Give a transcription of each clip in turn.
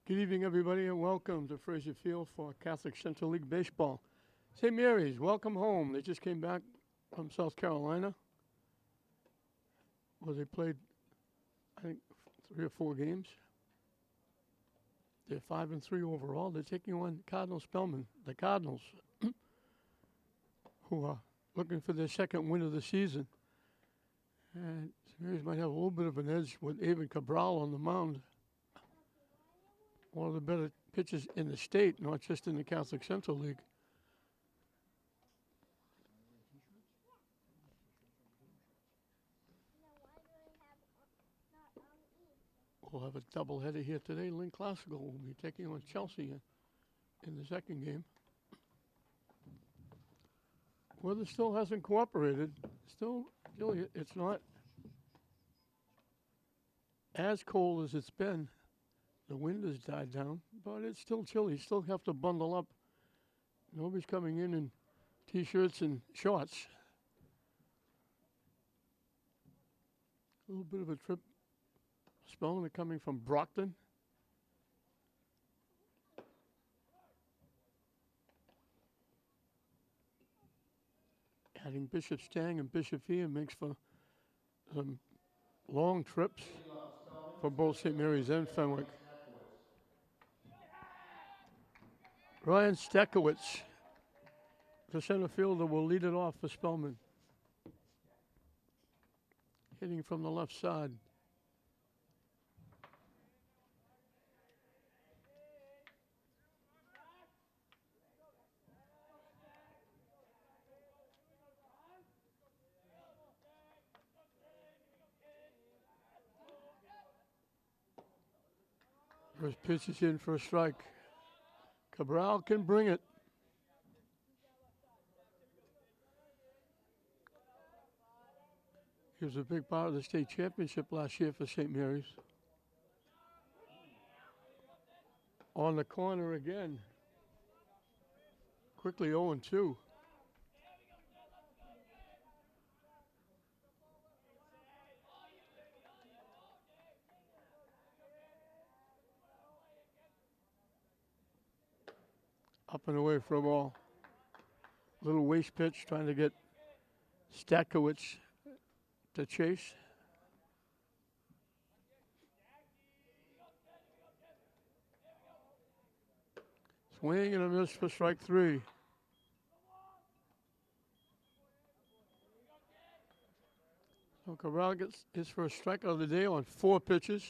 Good evening, everybody, and welcome to Fraser Field for Catholic Central League Baseball. St. Mary's, welcome home. They just came back from South Carolina, where they played, I think, 3 or 4 games. They're 5-3 overall. They're taking on Cardinal Spellman, the Cardinals, who are looking for their second win of the season. And St. Mary's might have a little bit of an edge with Avon Cabral on the mound. One of the better pitchers in the state, not just in the Catholic Central League. We'll have a doubleheader here today. Lynn Classical will be taking on Chelsea in the second game. Weather still hasn't cooperated. Still, really, it's not as cold as it's been. The wind has died down, but it's still chilly. You still have to bundle up. Nobody's coming in T-shirts and shorts. A little bit of a trip. Spellman coming from Brockton. Adding Bishop Stang and Bishop Ian makes for some long trips for both St. Mary's and Fenwick. Ryan Stekowitz, the center fielder, will lead it off for Spellman. Hitting from the left side. First pitch is in for a strike. Cabral can bring it. He was a big part of the state championship last year for St. Mary's. On the corner again. Quickly 0-2. Up and away for a ball. Little waste pitch trying to get Stakowicz to chase. Swing and a miss for strike 3. So Cabral gets his first strikeout of the day on 4 pitches.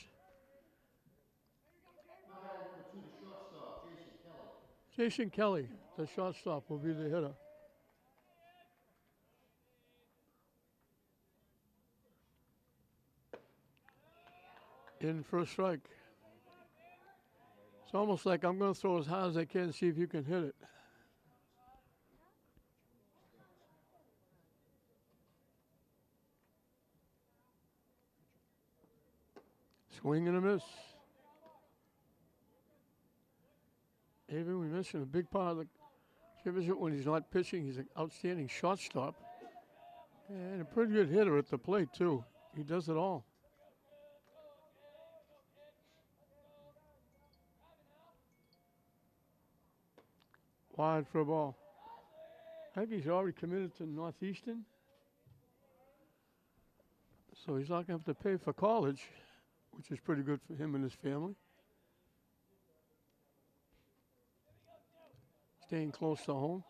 Jason Kelly, the shortstop, will be the hitter. In for a strike. It's almost like I'm going to throw as hard as I can and see if you can hit it. Swing and a miss. Even we mentioned a big part of the championship when he's not pitching. He's an outstanding shortstop and a pretty good hitter at the plate, too. He does it all. Wide for a ball. I think he's already committed to Northeastern, so he's not going to have to pay for college, which is pretty good for him and his family. Staying close to home.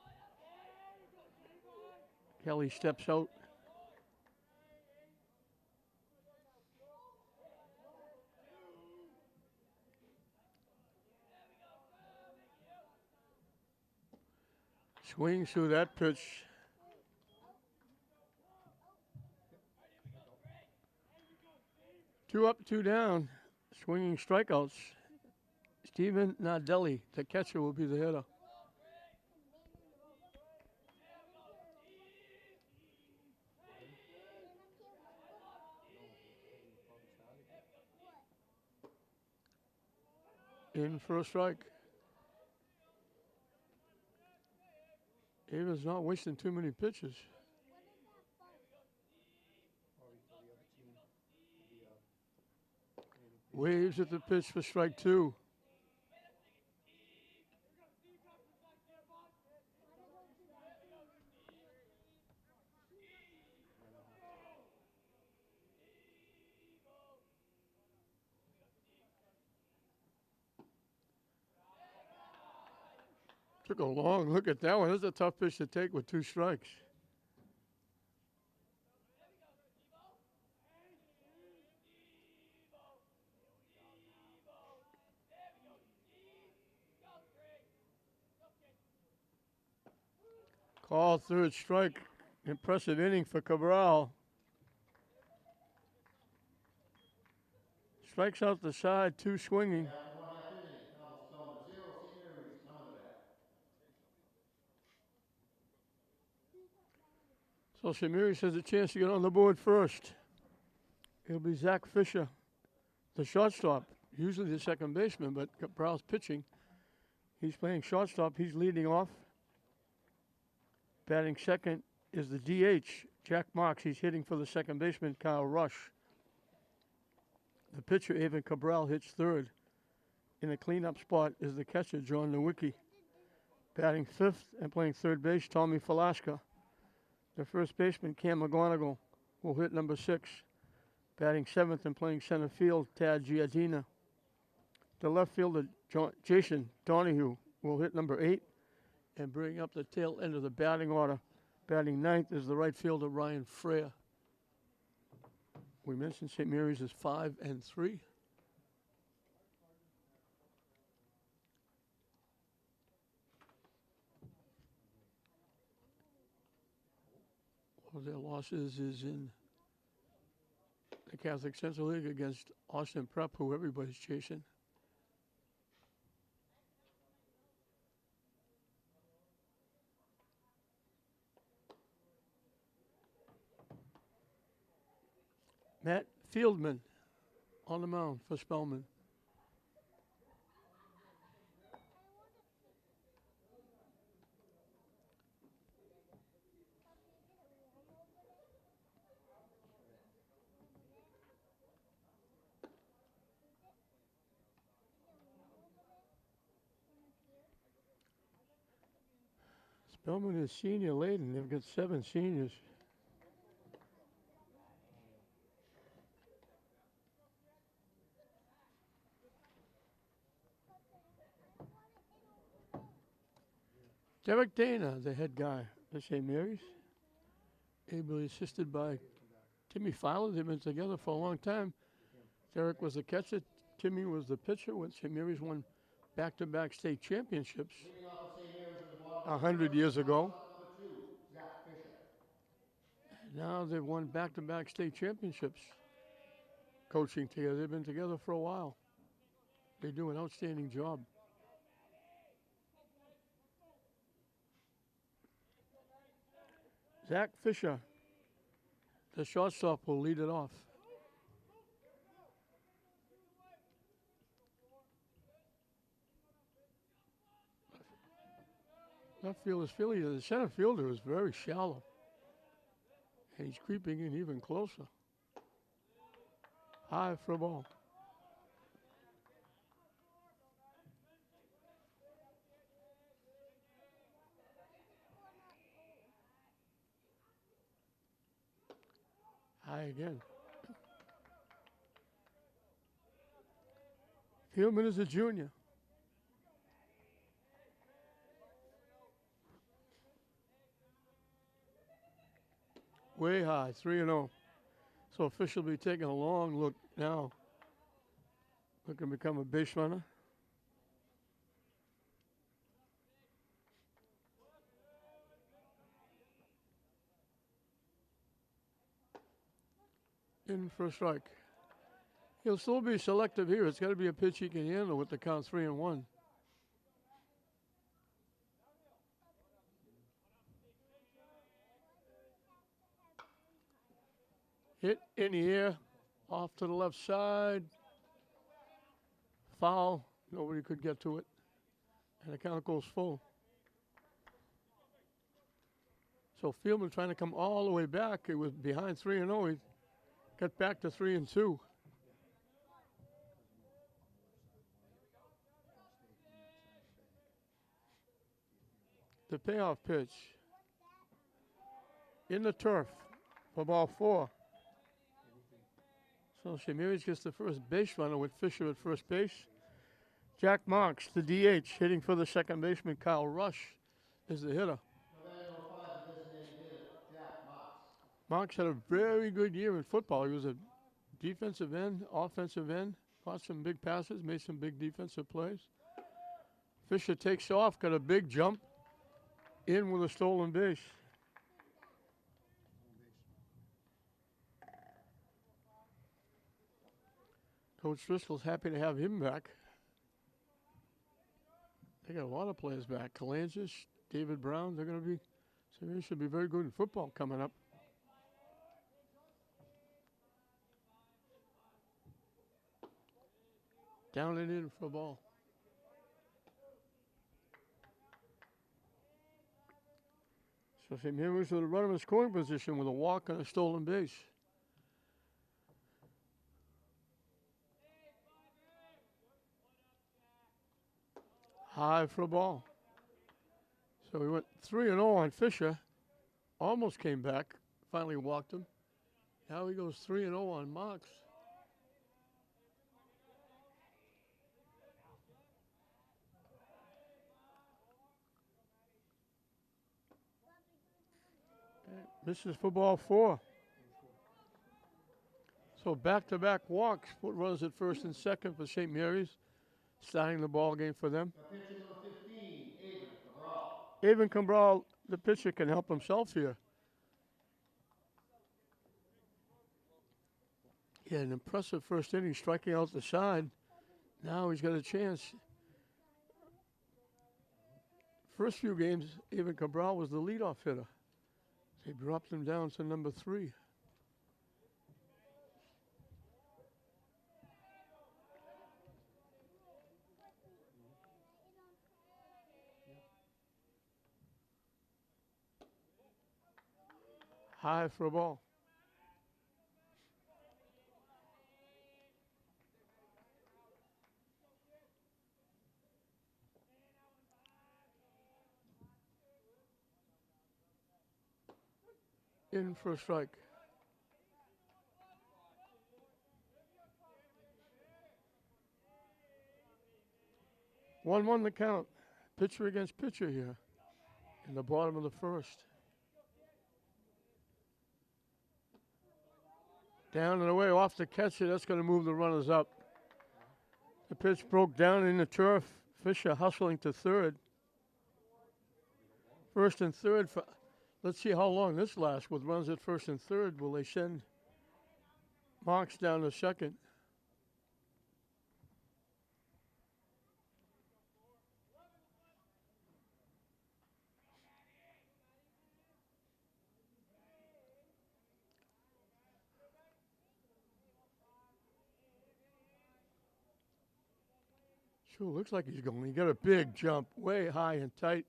Kelly steps out. Swings through that pitch. Two up, 2 down. Swinging strikeouts. Stephen Nardelli, the catcher, will be the hitter. In for a strike. Ava's not wasting too many pitches. Waves at the pitch for strike 2. Took a long look at that one. That's a tough pitch to take with 2 strikes. Call 3rd strike. Impressive inning for Cabral. Strikes out the side, 2 swinging. So Samiris has a chance to get on the board first. It'll be Zach Fisher, the shortstop, usually the second baseman, but Cabral's pitching. He's playing shortstop. He's leading off. Batting second is the DH, Jack Marks. He's hitting for the second baseman, Kyle Rush. The pitcher, Evan Cabral, hits third. In the cleanup spot is the catcher, John Nowicki. Batting fifth and playing third base, Tommy Falaska. The first baseman, Cam McGonigal, will hit number 6. Batting seventh and playing center field, Tad Giardina. The left fielder, Jason Donahue, will hit number 8 and bring up the tail end of the batting order. Batting ninth is the right fielder, Ryan Freer. We mentioned St. Mary's is 5-3. One of their losses is in the Catholic Central League against Austin Prep, who everybody's chasing. Matt Fieldman on the mound for Spellman. Spellman is senior laden. They've got 7 seniors. Derek Dana, the head guy at St. Mary's, ably assisted by Timmy Fowler. They've been together for a long time. Derek was the catcher. Timmy was the pitcher when St. Mary's won back-to-back state championships 100 years ago. Now they've won back-to-back state championships coaching together. They've been together for a while. They do an outstanding job. Zach Fisher, the shortstop, will lead it off. Left field is Philly. The center fielder is very shallow. And he's creeping in even closer. High for a ball. High again. Fieldman is a junior. Way high, 3-0. So Fish will be taking a long look now. Looking to become a base runner. In for a strike. He'll still be selective here. It's got to be a pitch he can handle with the count 3-1. Hit in the air, off to the left side. Foul. Nobody could get to it. And the count goes full. So Fieldman trying to come all the way back. It was behind 3-0. He got back to 3-2. The payoff pitch. In the turf for ball 4. So St. Mary's gets the first base runner with Fisher at first base. Jack Marks, the DH, hitting for the second baseman. Kyle Rush is the hitter. Marks had a very good year in football. He was a defensive end, offensive end, caught some big passes, made some big defensive plays. Fisher takes off, got a big jump, in with a stolen base. Coach Driscoll's happy to have him back. They got a lot of players back. Kalangis, David Brown, they're going to be, so they should be very good in football coming up. Down and in for a ball. So St. Mary's with a runner in scoring position with a walk and a stolen base. High for a ball. So we went 3-0 on Fisher. Almost came back. Finally walked him. Now he goes 3-0 on Marks. Misses for ball 4. So back-to-back walks put runners at first and second for St. Mary's. Starting the ball game for them. Avon Cabral, the pitcher, can help himself here. He had an impressive first inning, striking out the side. Now he's got a chance. First few games, Avon Cabral was the leadoff hitter. They dropped him down to number 3. High for a ball. In for a strike. 1-1 the count. Pitcher against pitcher here in the bottom of the first. Down and away off the catcher. That's going to move the runners up. The pitch broke down in the turf. Fisher hustling to third. First and third. Let's see how long this lasts with runs at first and third. Will they send Marks down to second? Sure looks like he's going. He got a big jump, way high and tight.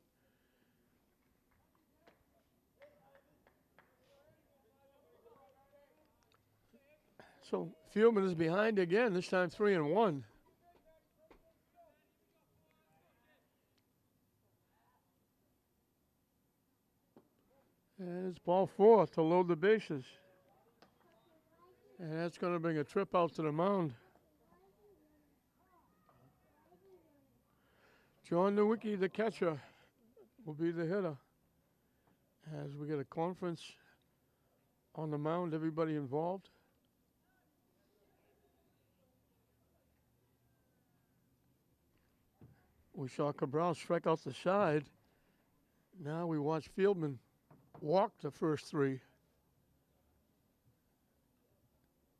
So Fieldman is behind again, this time 3-1. And it's ball 4 to load the bases. And that's going to bring a trip out to the mound. John Nowicki, the catcher, will be the hitter. As we get a conference on the mound, everybody involved. We saw Cabral strike out the side. Now we watch Fieldman walk the first 3.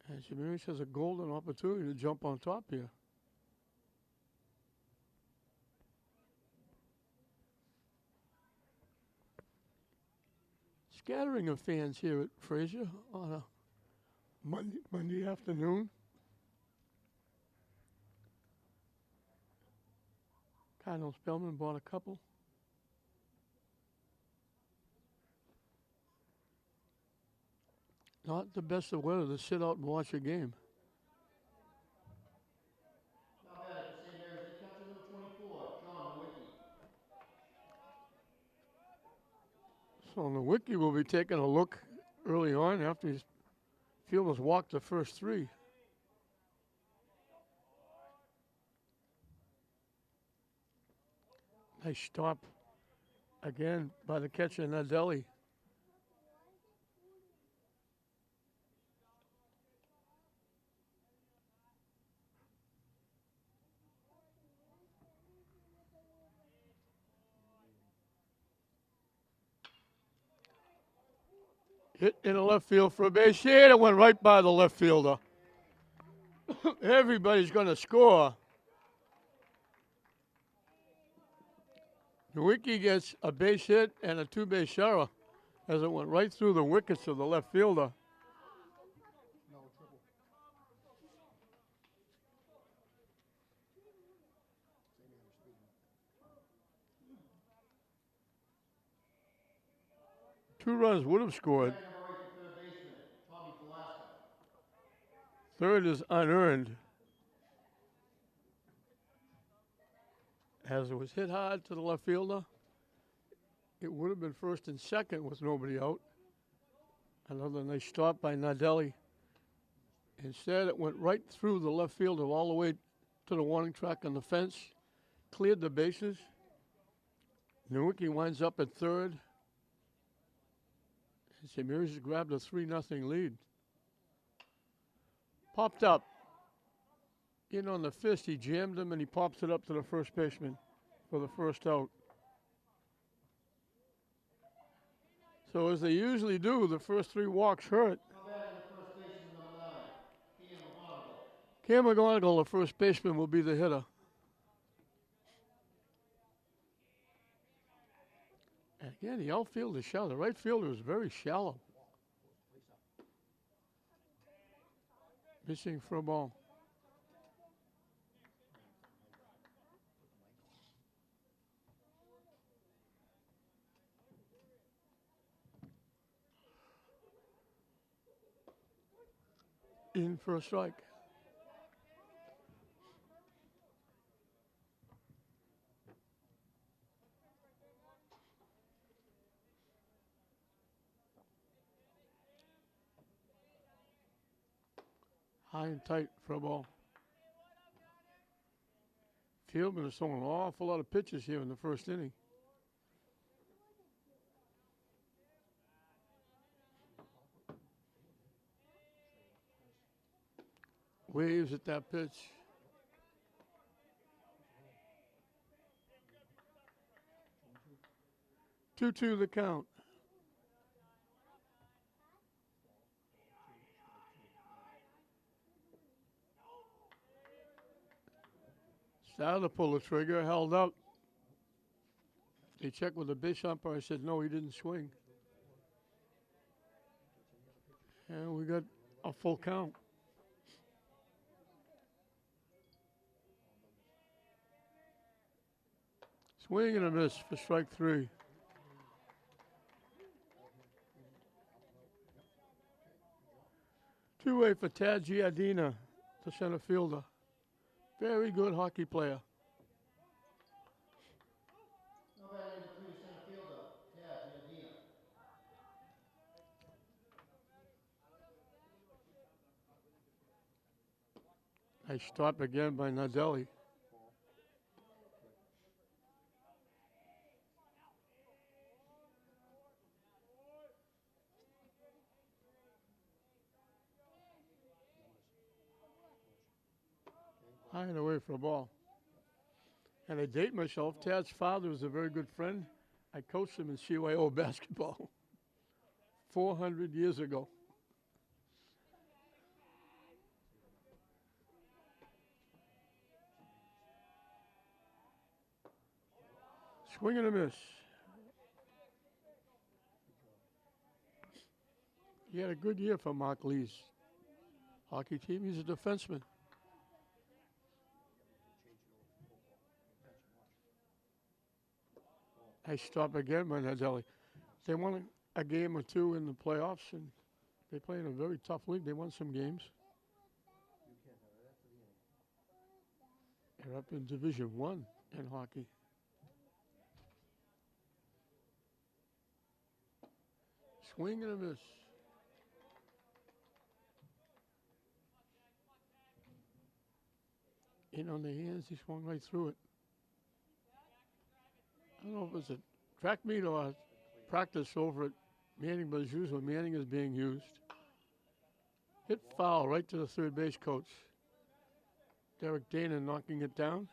And Jimenez has a golden opportunity to jump on top here. Scattering of fans here at Fraser on a Monday afternoon. Cardinal Spellman bought a couple. Not the best of weather to sit out and watch a game. So Nowicki will be taking a look early on after his Fieldman's walked the first 3. Nice stop again by the catcher, Nadelli. Hit in the left field for a base hit. It went right by the left fielder. Everybody's going to score. Nowicki gets a base hit and a two-base error as it went right through the wickets of the left fielder. Two runs would have scored. Third is unearned. As it was hit hard to the left fielder, it would have been first and second with nobody out. Another nice stop by Nadelli. Instead, it went right through the left fielder all the way to the warning track on the fence, cleared the bases. Nowicki winds up at third. And St. Mary's grabbed a 3-0 lead. Popped up. In on the fist, he jammed him and he pops it up to the first baseman for the first out. So as they usually do, the first three walks hurt. Cam McGonigal, the first baseman, will be the hitter. And again, the outfield is shallow. The right fielder is very shallow. Missing for a ball. In for a strike. High and tight for a ball. Fieldman has thrown an awful lot of pitches here in the first inning. Waves at that pitch. 2-2 the count. Started to pull the trigger, held up. They checked with the base umpire. I said, no, he didn't swing. And we got a full count. Swing and a miss for strike three. Two-way for Tad Giardina, the center fielder. Very good hockey player. Nice stop again by Nadelli. High and away for a ball. And I date myself. Tad's father was a very good friend. I coached him in CYO basketball 400 years ago. Swing and a miss. He had a good year for Mark Lee's hockey team. He's a defenseman. Nice stop again by Nadelli. They won a game or two in the playoffs, and they play in a very tough league. They won some games. They're up in Division I in hockey. Swing and a miss. In on the hands, he swung right through it. don't know if it's a track meet or practice over at Manning, but as usual, Manning is being used. Hit foul right to the third base coach. Derek Dana knocking it down.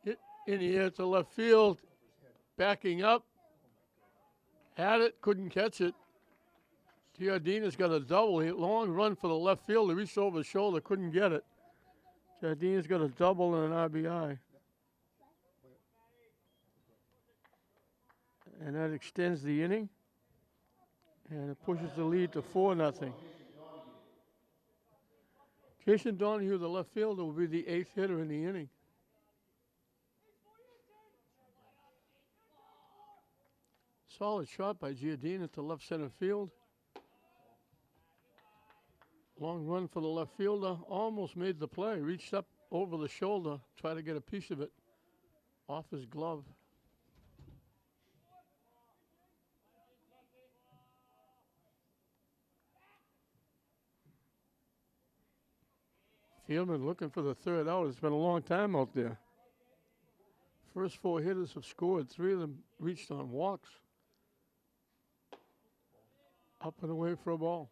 Hit in the air to left field. Backing up. Had it, couldn't catch it. Giardina's got a double. Long run for the left field. He reached over his shoulder, couldn't get it. Giardina's got a double and an RBI. And that extends the inning. And it pushes the lead to 4-0. Jason Donahue, the left fielder, will be the 8th hitter in the inning. Solid shot by Giardina to left center field. Long run for the left fielder. Almost made the play. Reached up over the shoulder. Tried to get a piece of it off his glove. Fieldman looking for the third out. It's been a long time out there. First 4 hitters have scored. 3 of them reached on walks. Up and away for a ball.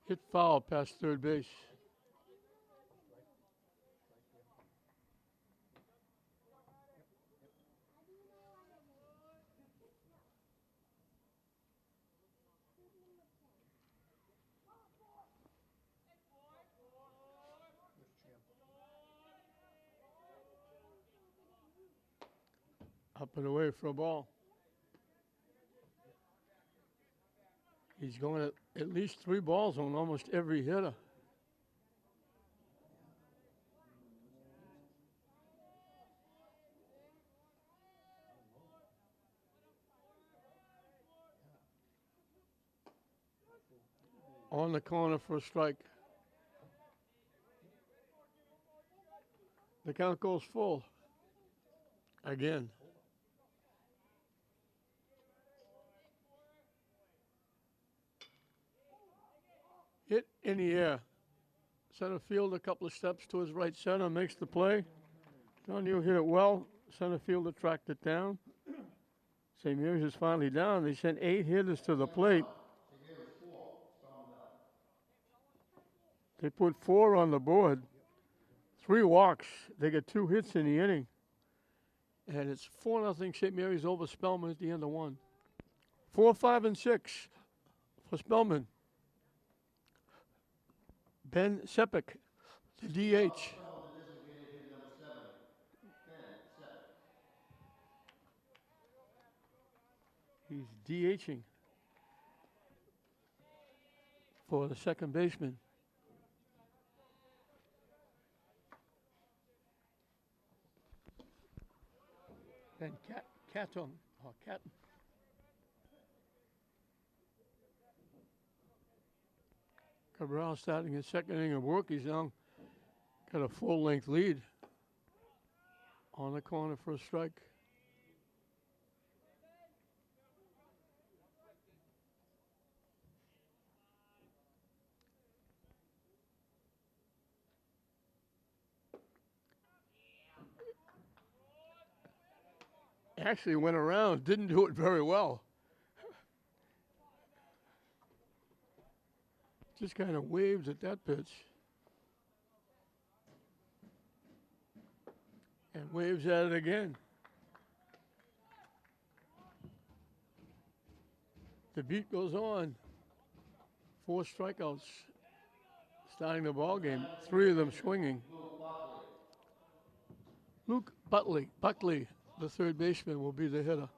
Hit foul past third base. Up and away for a ball. He's going at least 3 balls on almost every hitter. On the corner for a strike. The count goes full. Again. Hit in the air. Center field a couple of steps to his right center, makes the play. Donahue hit it well. Center fielder tracked it down. St. Mary's is finally down. They sent 8 hitters to the plate. They put 4 on the board. 3 walks. They get 2 hits in the inning. And it's 4-0 St. Mary's over Spellman at the end of 1. 4, 5, and 6 for Spellman. Ben Sepik, the DH. He's DHing for the second baseman. Ben Catton. Cabral starting his second inning of work. He's now got a full-length lead on the corner for a strike. Actually went around, didn't do it very well. Just kind of waves at that pitch. And waves at it again. The beat goes on. 4 strikeouts starting the ball game. 3 of them swinging. Luke Buckley, the third baseman, will be the hitter,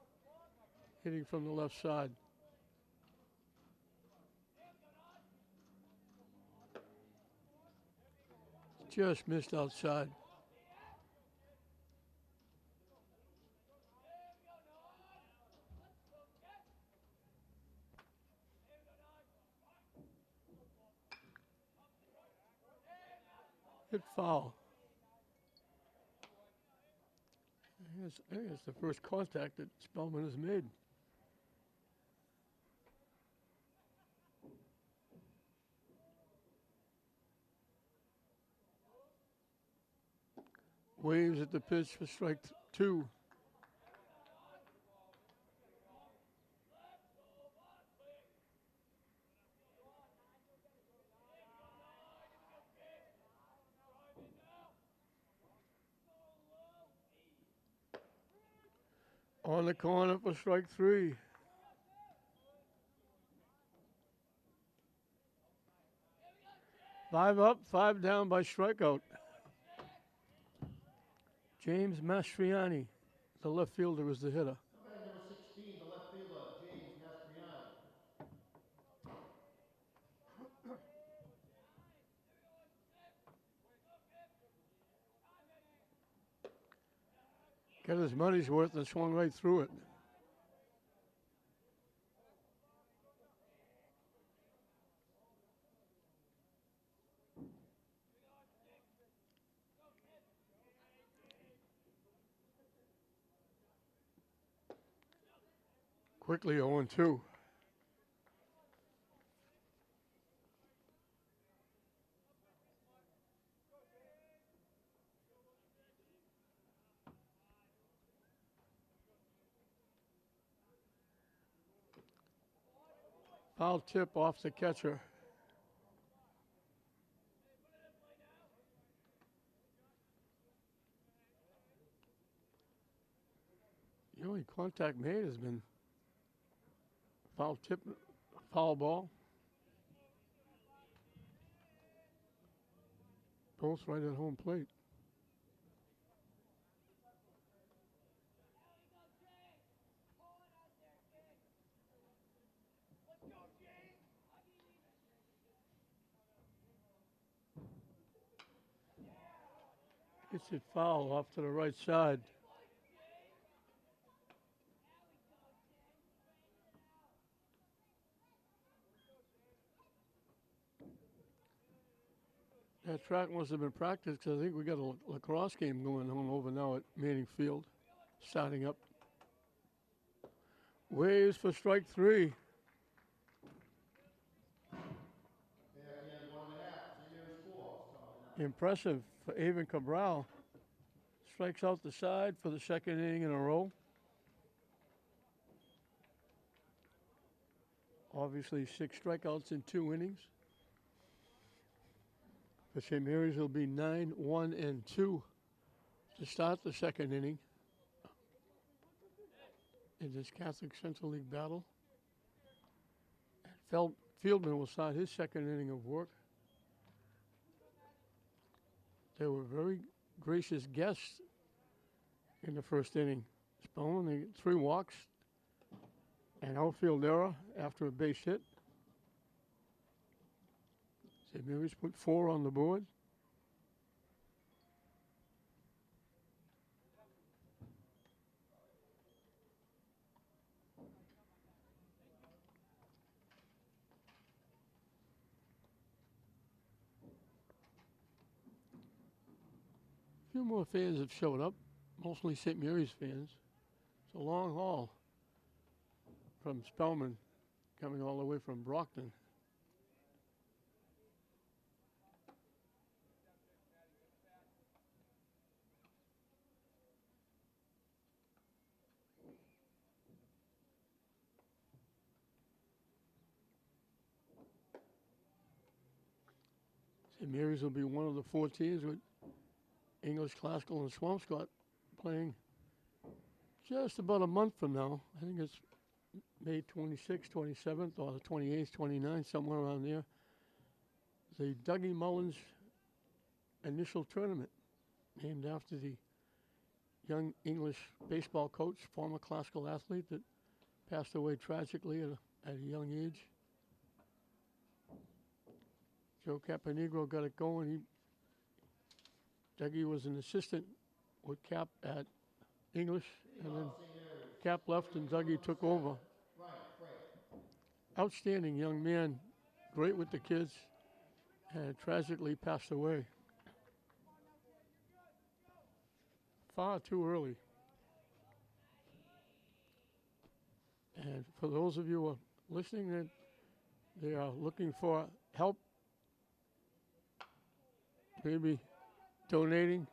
hitting from the left side. Just missed outside. Hit foul. I think it's the first contact that Spellman has made. Waves at the pitch for strike two. On the corner for strike three. Five up, five down by strikeout. James Mastriani, the left fielder, is the hitter. Number 16, the left fielder, James Mastriani. Got his money's worth and swung right through it. Quickly 0-2. Foul tip off the catcher. The only contact made has been foul tip, foul ball. Both right at home plate. Gets it foul off to the right side. That track must have been practiced because I think we got a lacrosse game going on over now at Manning Field, starting up. Waves for strike three. Impressive for Avon Cabral. Strikes out the side for the second inning in a row. Obviously 6 strikeouts in 2 innings. For St. Mary's, it'll be 9-1-2 to start the second inning in this Catholic Central League battle. Fieldman will start his second inning of work. They were very gracious guests in the first inning. Spellman, they 3 walks, an outfield error after a base hit. St. Mary's put 4 on the board. A few more fans have showed up, mostly St. Mary's fans. It's a long haul from Spellman, coming all the way from Brockton. St. Mary's will be one of the 4 teams with English Classical and Swampscott playing just about a month from now. I think it's May 26th, 27th, or the 28th, 29th, somewhere around there. The Dougie Mullins initial tournament, named after the young English baseball coach, former classical athlete that passed away tragically at a young age. Joe Caponegro got it going. Dougie was an assistant with Cap at English, and then Cap left and Dougie took over. Outstanding young man, great with the kids, and tragically passed away. far too early. And for those of you who are listening, that they are looking for help, maybe donating,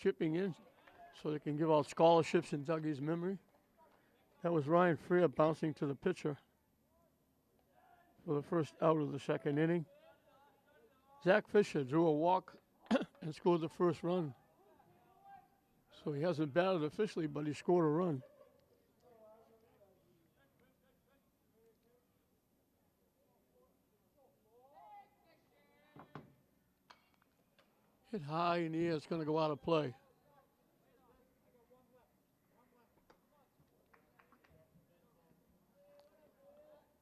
chipping in, so they can give out scholarships in Dougie's memory. That was Ryan Freer bouncing to the pitcher for the first out of the second inning. Zach Fisher drew a walk and scored the first run. So he hasn't batted officially, but he scored a run. Hit high in the air, it's going to go out of play.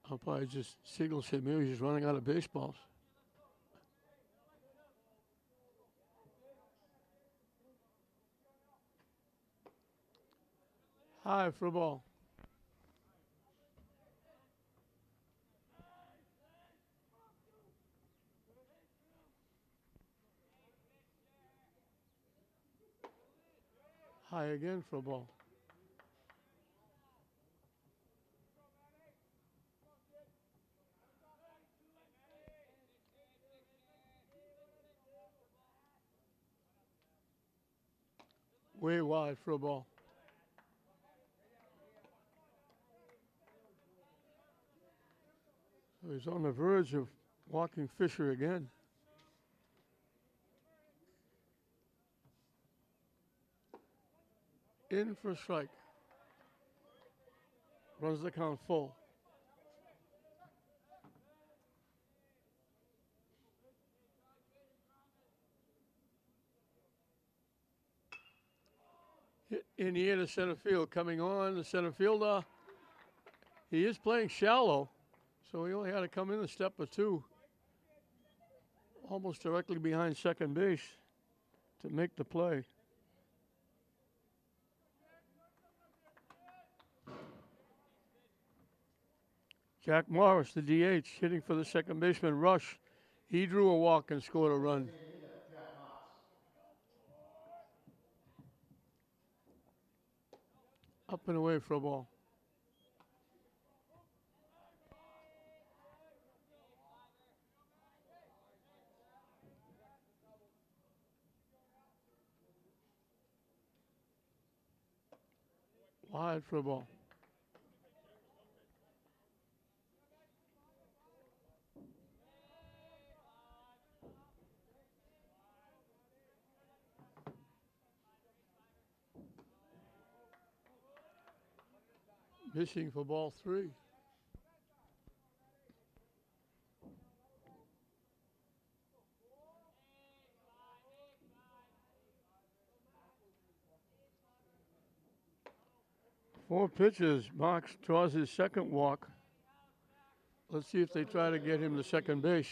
Umpire just signals him, maybe he's running out of baseballs. High for a ball. High again for a ball. Way wide for a ball. So he's on the verge of walking Fisher again. In for a strike. Runs the count full. Hit in the air to center field. Coming on, the center fielder. He is playing shallow, so he only had to come in a step or two. Almost directly behind second base to make the play. Jack Morris, the DH, hitting for the second baseman, Rush. He drew a walk and scored a run. Up and away for a ball. Wide for a ball. Missing for ball three. Four pitches. Marks draws his second walk. Let's see if they try to get him to second base.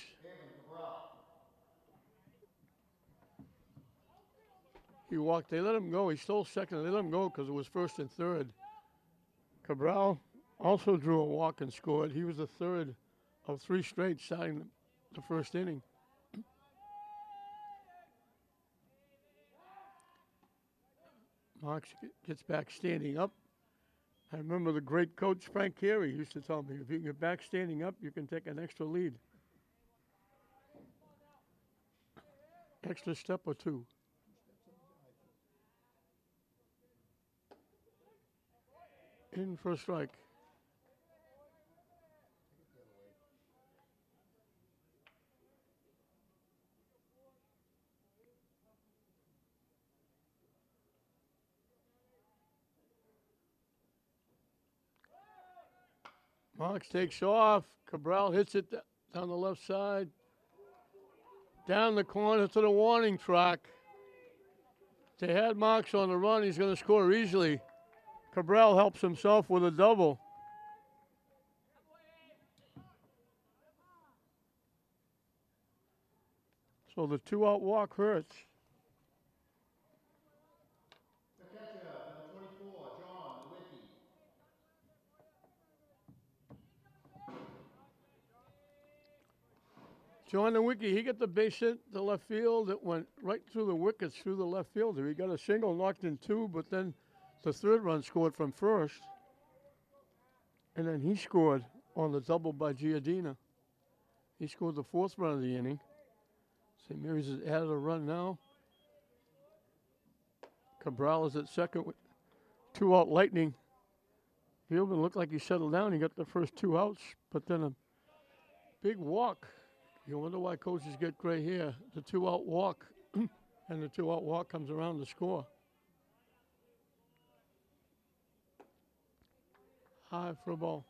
He walked. They let him go. He stole second. They let him go because it was first and third. Cabral also drew a walk and scored. He was the third of three straight starting the first inning. Marks gets back standing up. I remember the great coach Frank Carey used to tell me, if you can get back standing up, you can take an extra lead. Extra step or two. In for a strike. Marks takes off. Cabral hits it down the left side. Down the corner to the warning track. They had Marks on the run. He's going to score easily. Cabral helps himself with a double. So the two-out walk hurts. The catcher, number 24, John Nowicki. John Nowicki, he got the base hit to left field. It went right through the wickets, through the left fielder. He got a single, knocked in two, but then the third run scored from first. And then he scored on the double by Giardina. He scored the fourth run of the inning. St. Mary's has added a run now. Cabral is at second with 2 out Lightning. Fieldman looked like he settled down. He got the first 2 outs, but then a big walk. You wonder why coaches get gray hair. The 2 out walk, and the 2 out walk comes around to score. High for a ball.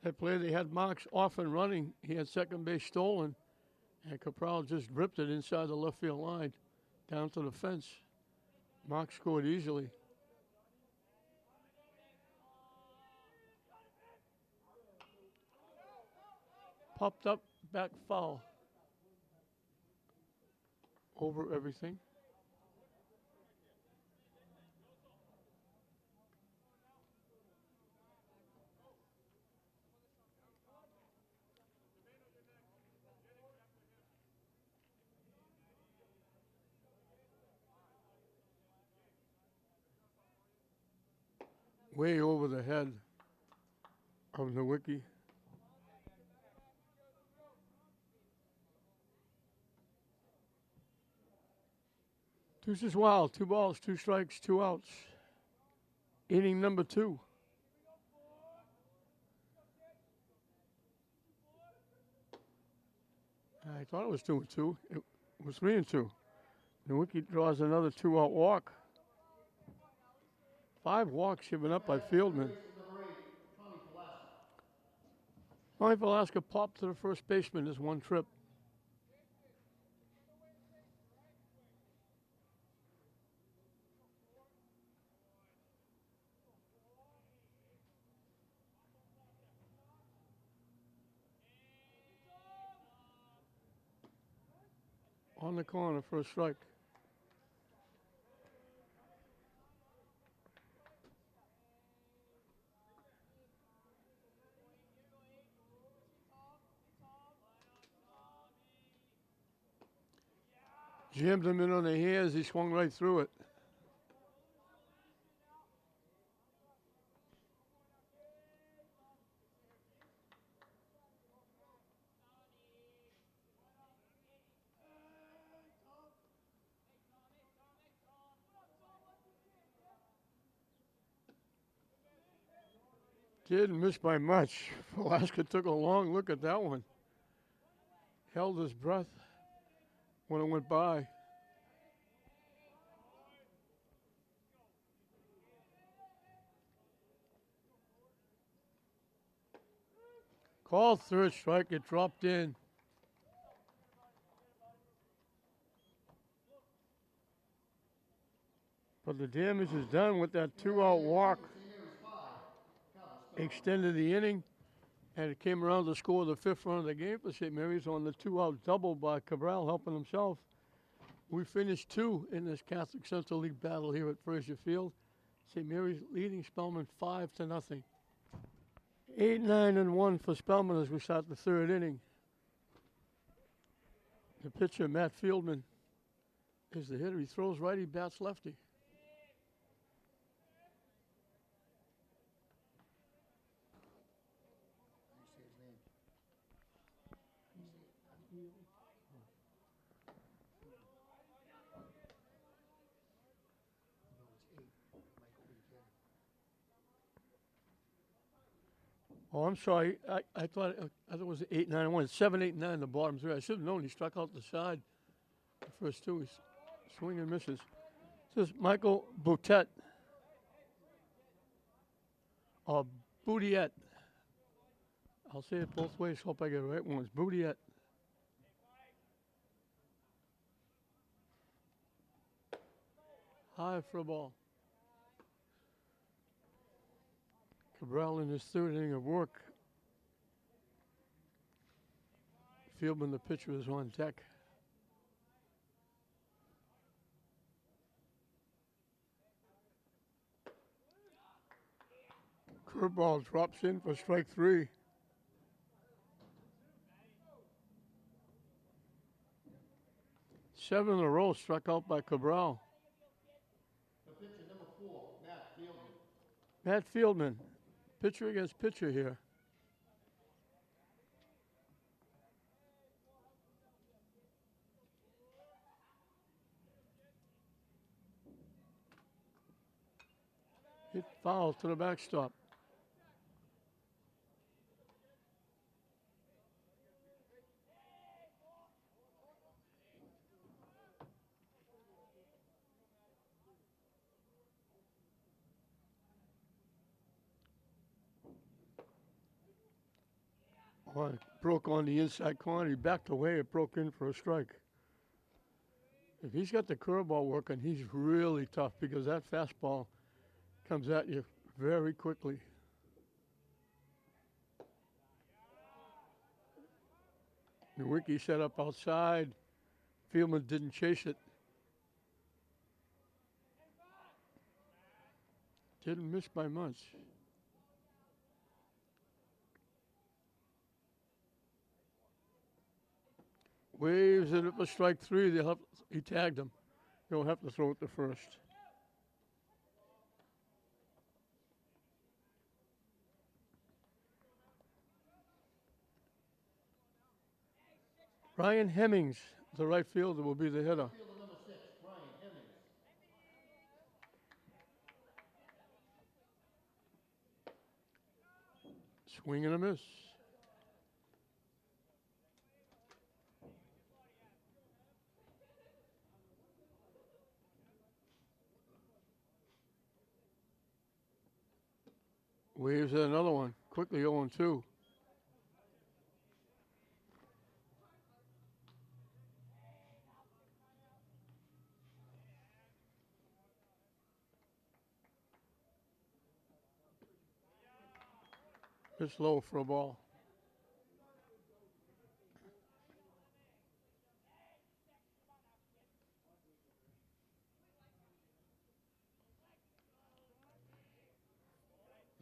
That play, they had Marks off and running. He had second base stolen, and Cabral just ripped it inside the left field line down to the fence. Marks scored easily. Popped up, back foul. Over everything. Way over the head of Nowicki. Deuces Wild, 2 balls, 2 strikes, 2 outs. Inning number 2. I thought it was 2-2. It was 3-2. Nowicki draws another 2 out walk. 5 walks given up by Fieldman. Tony Velasco popped to the first baseman as 1 trip. On the corner, first strike. Jammed him in on the hands. He swung right through it. Didn't miss by much. Velasco took a long look at that one. Held his breath when it went by. Called third strike. It dropped in. But the damage is done with that 2 out walk. Extended the inning, and it came around to score the 5th run of the game for St. Mary's on the 2 out double by Cabral, helping himself. We finished 2 in this Catholic Central League battle here at Frazier Field. St. Mary's leading Spellman 5-0. 8-9-1 for Spellman as we start the 3rd inning. The pitcher, Matt Fieldman, is the hitter. He throws right, he bats lefty. Oh, I'm sorry. I thought it was 8-9-1. It's 7-8-9, the bottom 3. I should have known. He struck out the side. The first 2, he's swing and misses. This is Michael Boutet. Or Boudiette. I'll say it both ways. Hope I get it right. One is Boudiette. High for a ball. Cabral in his 3rd inning of work. Fieldman, the pitcher, is on deck. Curveball drops in for strike 3. 7 in a row struck out by Cabral. The pitcher, number 4, Matt Fieldman. Matt Fieldman, pitcher against pitcher here. Hit foul to the backstop. Oh, it broke on the inside corner. He backed away. It broke in for a strike. If he's got the curveball working, he's really tough because that fastball comes at you very quickly. Nowicki set up outside. Fieldman didn't chase it. Didn't miss by much. Waves it up a strike 3. He tagged him. He'll have to throw it to first. Ryan Hemmings, the right fielder, will be the hitter. Fielder, number 6, Brian Hemmings. Swing and a miss. Waves at another one. Quickly 0-2. It's low for a ball.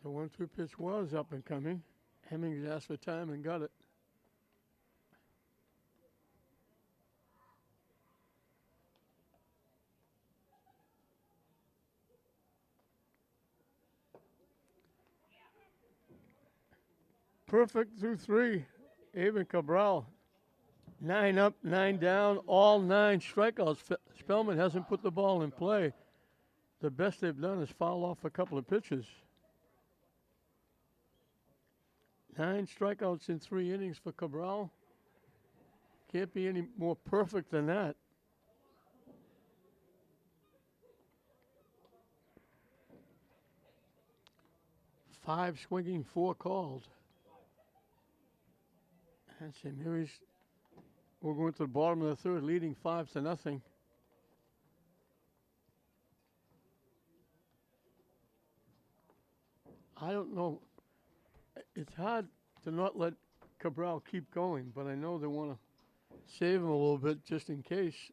The 1-2 pitch was up and coming. Hemmings asked for time and got it. Perfect through 3. Avon Cabral. 9 up, 9 down, all 9 strikeouts. Spellman hasn't put the ball in play. The best they've done is foul off a couple of pitches. 9 strikeouts in 3 innings for Cabral. Can't be any more perfect than that. Five swinging, 4 called. And St. Mary's will go into the bottom of the 3rd, leading 5-0. I don't know. It's hard to not let Cabral keep going, but I know they want to save him a little bit just in case.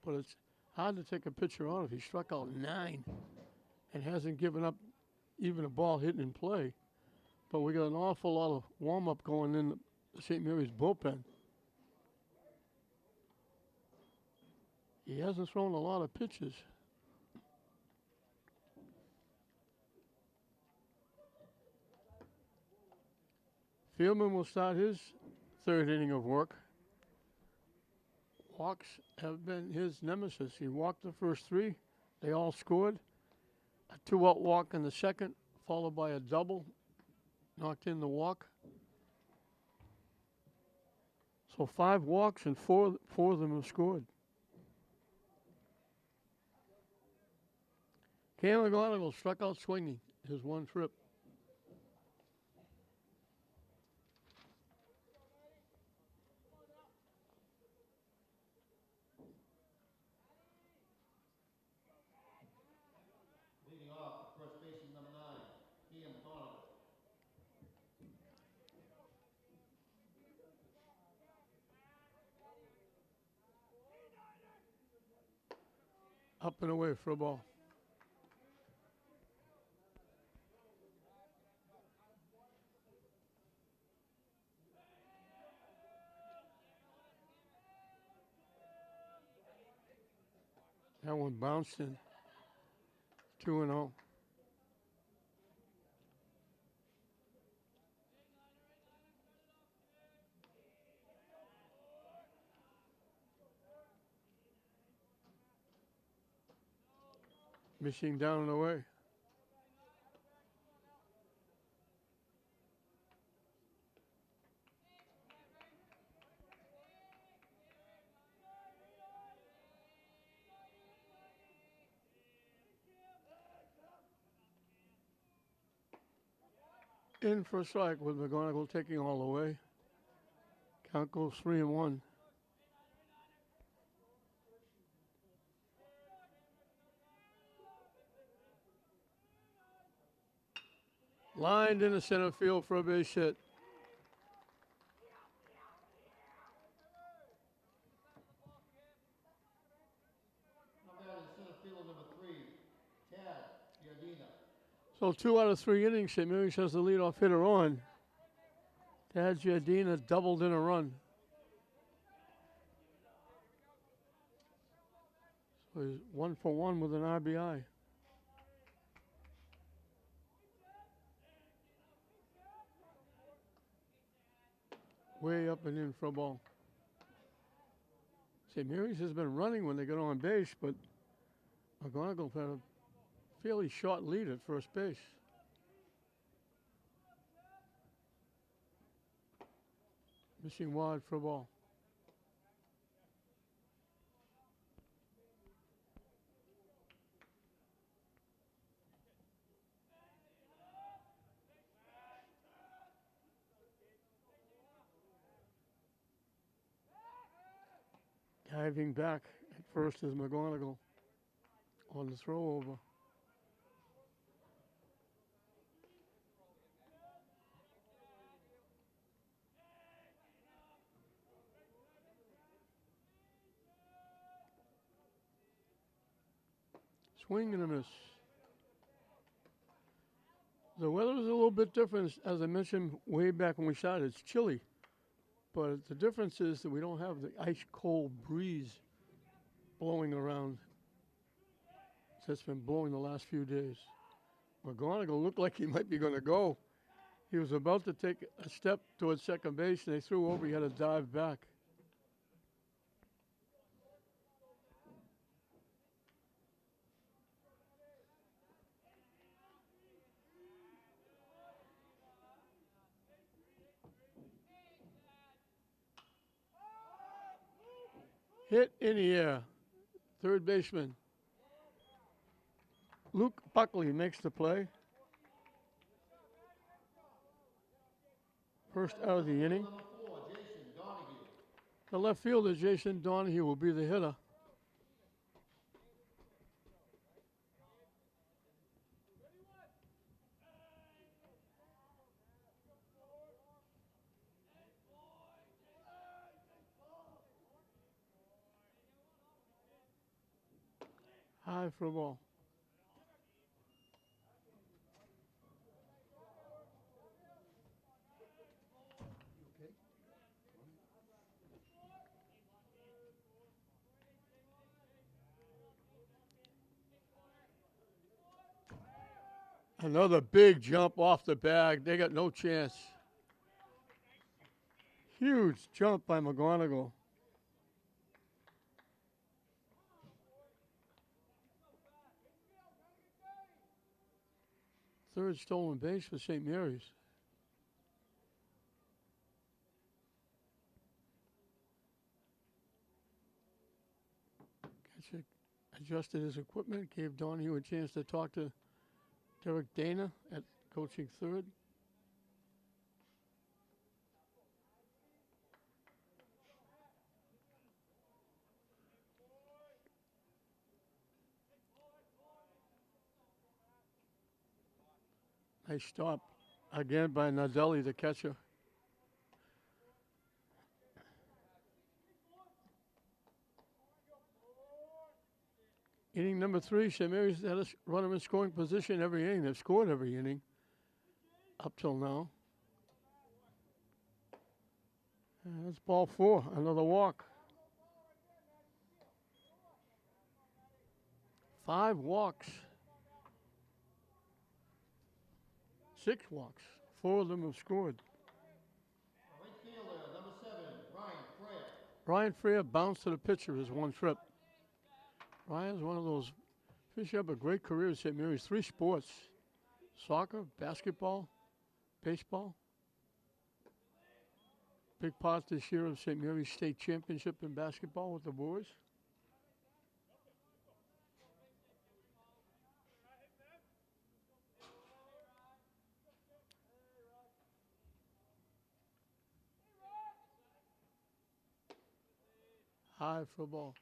But it's hard to take a pitcher on if he struck out 9 and hasn't given up even a ball hit in play. But we got an awful lot of warm-up going in the St. Mary's bullpen. He hasn't thrown a lot of pitches. Fieldman will start his 3rd inning of work. Walks have been his nemesis. He walked the first 3. They all scored. A 2-out walk in the 2nd, followed by a double. Knocked in the walk. So 5 walks and four of them have scored. Cam McGonigal struck out swinging his 1 trip. Leading off, first baseman, number 9, Cam McGonigal. Up and away for a ball. That one bounced in. 2-0. Missing down and away. In for a strike with McGonigal taking all the way. Count goes 3-1. Lined into center field for a base hit. Now batting center fielder number 3, Tad Giardina. So 2 out of 3 innings, St. Mary's has the leadoff hitter on. Tad Giardina doubled in a run. So he's 1 for 1 with an RBI. Way up and in for a ball. St. Mary's has been running when they get on base, but McGonigal had a fairly short lead at first base. Missing wide for a ball. Diving back at first is McGonigal on the throw over. Swing and a miss. The weather is a little bit different, as I mentioned way back when we started. It's chilly, but the difference is that we don't have the ice cold breeze blowing around. It's been blowing the last few days. McGonigal looked like he might be going to go. He was about to take a step towards second base, and they threw over. He had to dive back. Hit in the air. Third baseman Luke Buckley makes the play. First out of the inning. Number 4, Jason Donahue. The left fielder, Jason Donahue, will be the hitter. High for a ball. Another big jump off the bag. They got no chance. Huge jump by McGonigal. Third stolen base for St. Mary's. Ketchuk adjusted his equipment, gave Donahue a chance to talk to Derek Dana at coaching third. Nice stop again by Nadelli, the catcher. Inning number 3, St. Mary's had a runner in scoring position every inning. They've scored every inning up till now. And that's ball 4, another walk. 5 walks. 6 walks. 4 of them have scored. Right fielder, number 7, Ryan Freya. Ryan Freya bounced to the pitcher his one trip. Ryan's one of those fish have a great career at St. Mary's. 3 sports: soccer, basketball, baseball. Big part this year of St. Mary's state championship in basketball with the boys. High for ball.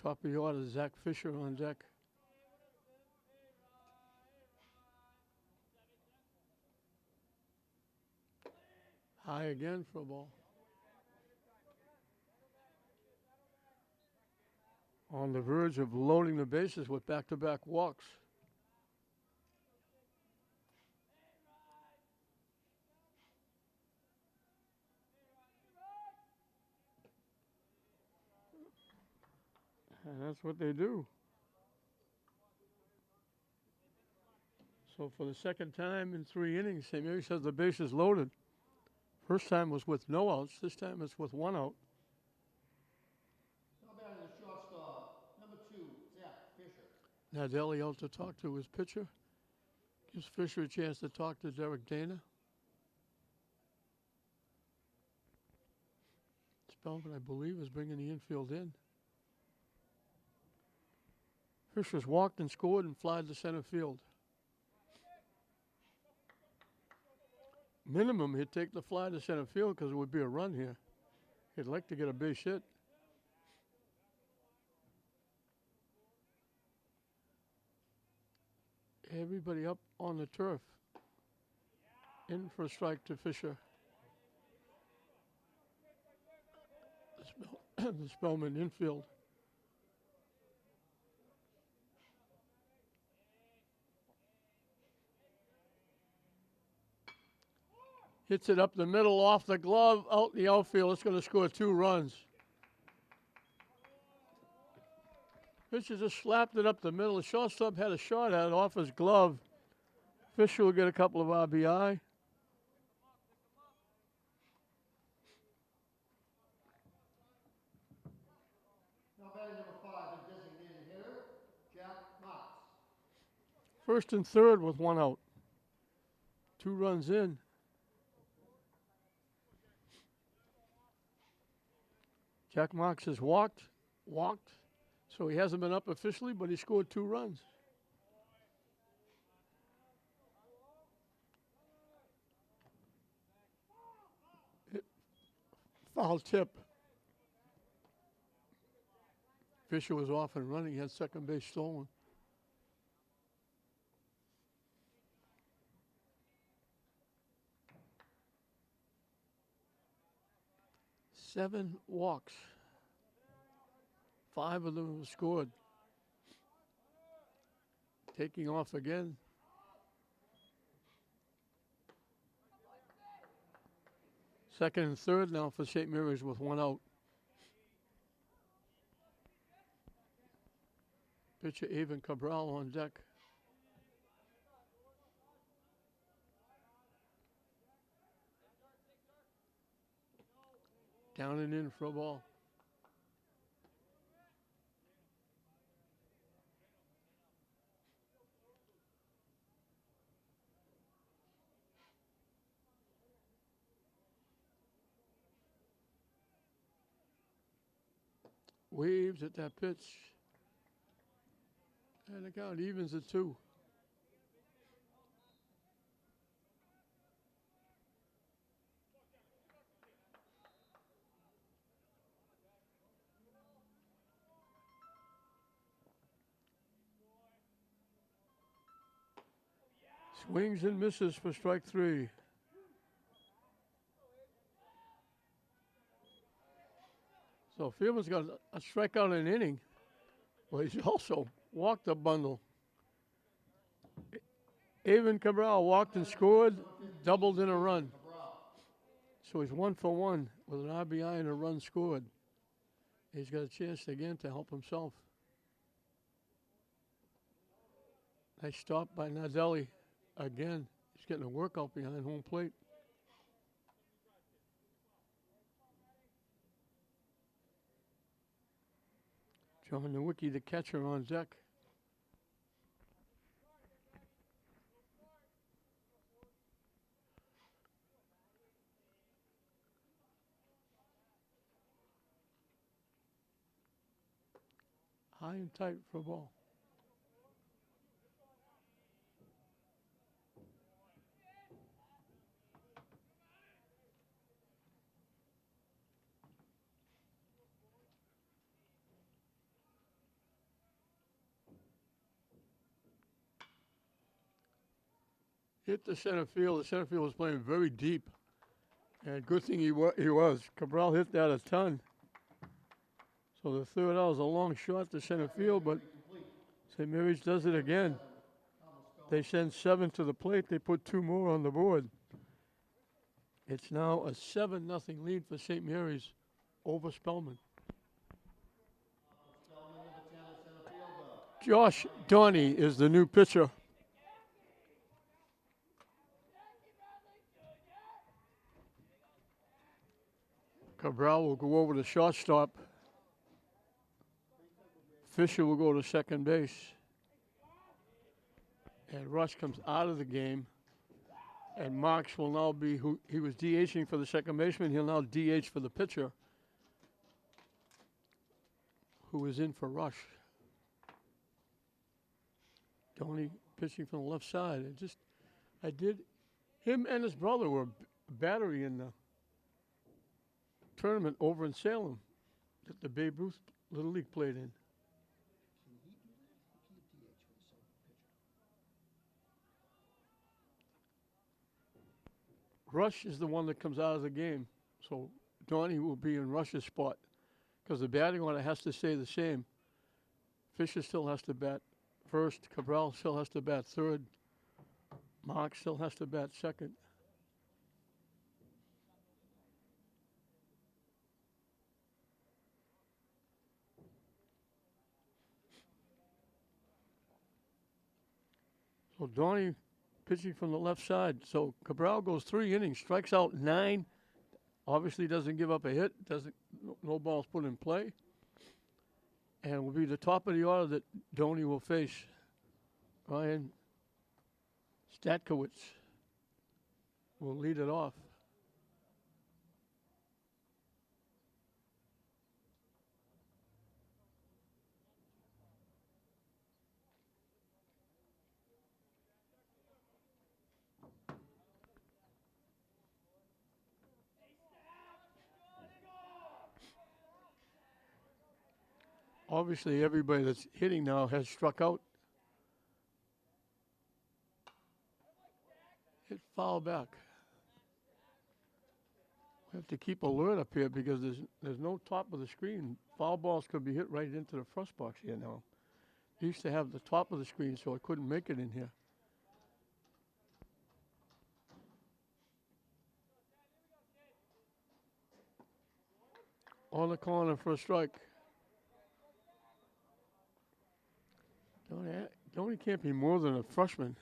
Top of the order, Zach Fisher on deck. High again for a ball. On the verge of loading the bases with back-to-back walks. And that's what they do. So for the second time in 3 innings, St. Mary's has the bases loaded. First time was with no outs. This time it's with 1 out. Now batting the shortstop, number 2, Zach Fisher. Nadelli out to talk to his pitcher. Gives Fisher a chance to talk to Derek Dana. Spellman, I believe, is bringing the infield in. Fisher's walked and scored and flied to center field. Minimum, he'd take the fly to center field because it would be a run here. He'd like to get a base hit. Everybody up on the turf. In for a strike to Fisher. The Spellman infield. Hits it up the middle, off the glove, out in the outfield. It's going to score 2 runs. Fisher just slapped it up the middle. The shortstop had a shot at it off his glove. Fisher will get a couple of RBI. Now batting number 5, the designated hitter, Jack Knox. First and third with 1 out. 2 runs in. Jack Marks has walked, so he hasn't been up officially, but he scored 2 runs. Foul tip. Fisher was off and running. He had second base stolen. Seven walks. 5 of them have scored. Taking off again. Second and third now for St. Mary's with 1 out. Pitcher Avon Cabral on deck. Down and in for a ball. Waves at that pitch. And the count evens at 2. Swings and misses for strike 3. So Fieldman's got a strikeout in an inning, but he's also walked a bundle. Avon Cabral walked and scored, doubled in a run. So he's 1 for 1 with an RBI and a run scored. He's got a chance again to help himself. Nice stop by Nazelli. Again, he's getting a workout behind home plate. John Nowicki, the catcher, on deck. High and tight for a ball. Hit the center field. The center field was playing very deep. And good thing he was. Cabral hit that a ton. So the third out was a long shot to center field, but St. Mary's does it again. They send 7 to the plate. They put 2 more on the board. It's now a 7-0 lead for St. Mary's over Spellman. Josh Donnie is the new pitcher. Cabral will go over to shortstop. Fisher will go to second base. And Rush comes out of the game. And Marks will now be, who he was DHing for the second baseman, he'll now DH for the pitcher, who is in for Rush. Donnie pitching from the left side. Him and his brother were battery in the tournament over in Salem that the Babe Ruth Little League played in. Rush is the one that comes out of the game. So Donnie will be in Rush's spot because the batting order has to stay the same. Fisher still has to bat first. Cabral still has to bat third. Mark still has to bat second. So Donnie pitching from the left side. So Cabral goes 3 innings, strikes out 9. Obviously doesn't give up a hit. No balls put in play. And will be the top of the order that Donnie will face. Ryan Statkowitz will lead it off. Obviously, everybody that's hitting now has struck out. Hit foul back. We have to keep alert up here because there's no top of the screen. Foul balls could be hit right into the first box here now. They used to have the top of the screen, so I couldn't make it in here. On the corner for a strike. Donnie can't be more than a freshman.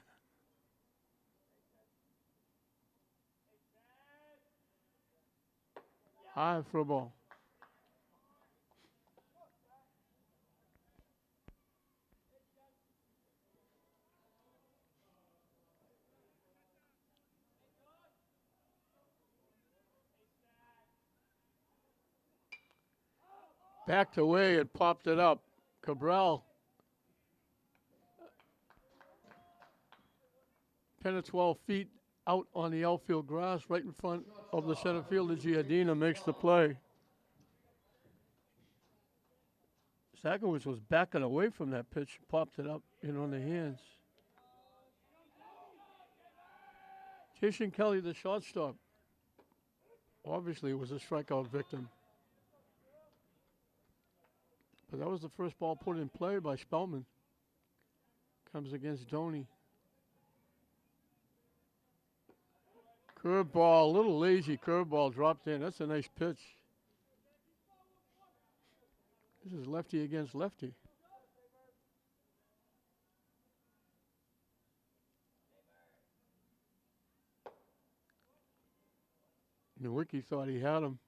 High for a ball. Backed away and popped it up. Cabral. 10 or 12 feet out on the outfield grass, right in front of the center fielder. Giardina makes the play. Statkowitz was backing away from that pitch, popped it up in on the hands. Jason Kelly, the shortstop, obviously was a strikeout victim. But that was the first ball put in play by Spellman. Comes against Donnie. Curveball, a little lazy curveball dropped in. That's a nice pitch. This is lefty against lefty. Nowicki thought he had him.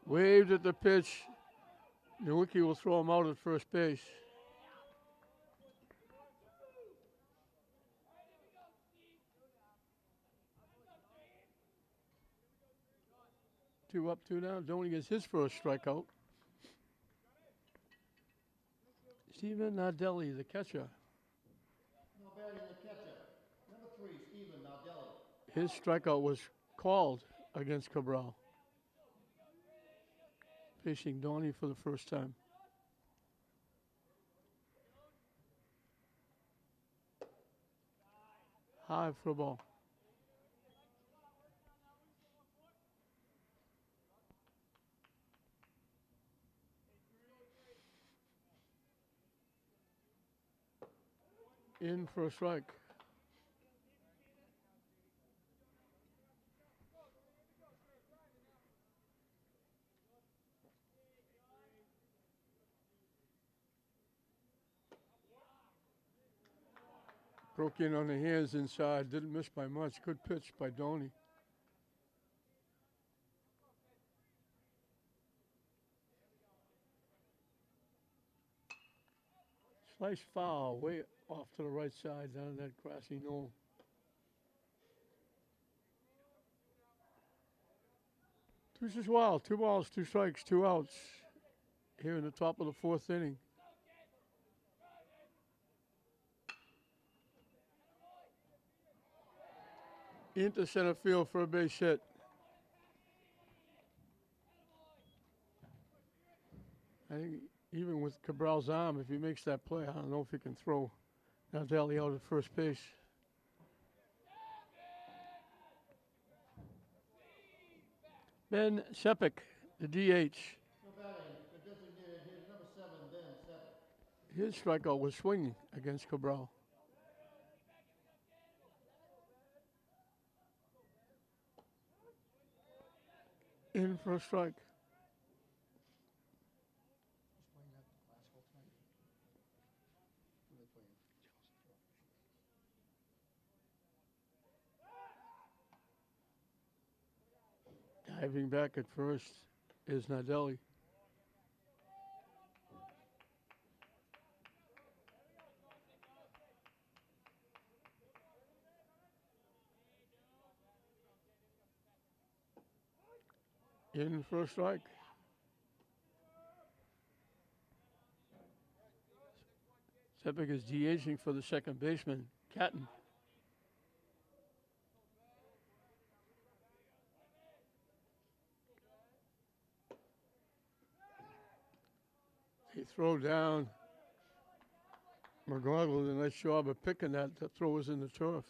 Waved at the pitch. Nowicki will throw him out at first base. Two up, two down. Doney gets his first strikeout. Steven Nardelli, the catcher. No batting, the catcher. Number 3, Steven Nardelli. His strikeout was called against Cabral. Facing Doney for the first time. High for a ball. In for a strike. Broke in on the hands inside. Didn't miss by much. Good pitch by Doney. Slice foul way off to the right side down that grassy knoll. Deuces wild. 2 balls, 2 strikes, 2 outs. Here in the top of the 4th inning. Into center field for a base hit. I think even with Cabral's arm, if he makes that play, I don't know if he can throw Nardelli out at first base. Ben Sepik, the DH. No batting, the designated hitter, number 7, Ben Sepik. His strikeout was swinging against Cabral. In for a strike. Diving back at first is Nardelli. In for a strike. Sepik is DHing for the second baseman, Catton. They throw down. McGonagall did a nice job of picking that. The throw was in the turf.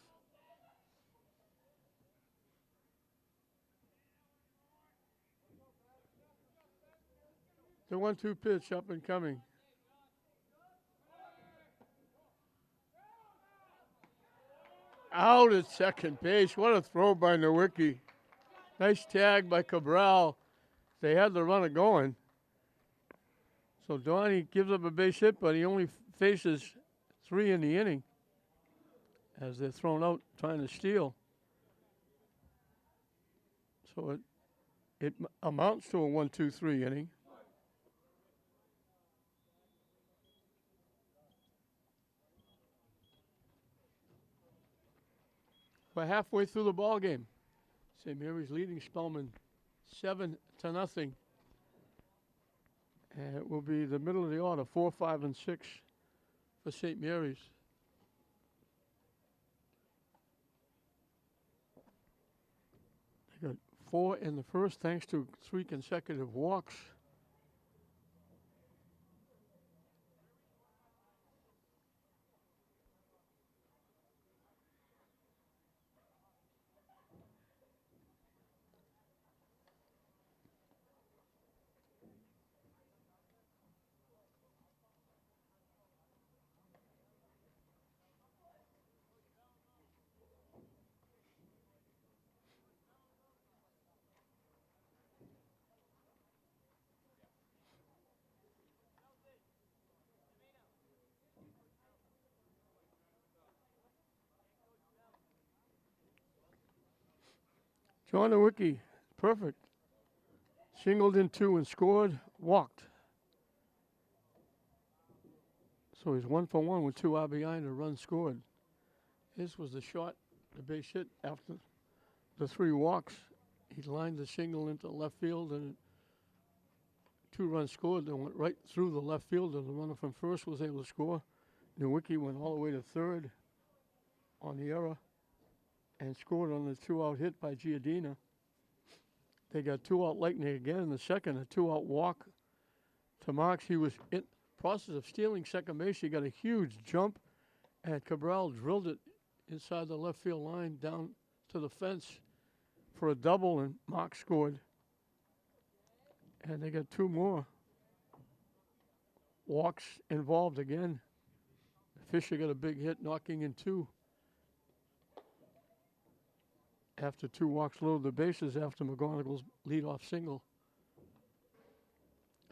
The 1-2 pitch up and coming. Out at second base. What a throw by Nowicki. Nice tag by Cabral. They had the runner going. So Donnie gives up a base hit, but he only faces 3 in the inning as they're thrown out trying to steal. So it amounts to a 1-2-3 inning. We're halfway through the ball game. St. Mary's leading Spellman 7-0. And it will be the middle of the order, 4, 5, and 6 for St. Mary's. They got 4 in the first thanks to 3 consecutive walks. John Nowicki, perfect. Singled in 2 and scored, walked. So he's 1 for 1 with 2 RBI and a run scored. This was the shot, the base hit after the 3 walks. He lined the single into left field and 2 runs scored. They went right through the left field, and the runner from first was able to score. Nowicki went all the way to third on the error and scored on the 2-out hit by Giardina. They got 2 out Lightning again in the second, a 2-out walk to Marks. He was in process of stealing second base. He got a huge jump, and Cabral drilled it inside the left field line down to the fence for a double, and Marks scored. And they got 2 more walks involved again. Fisher got a big hit, knocking in 2. After 2 walks loaded the bases after McGonagall's leadoff single.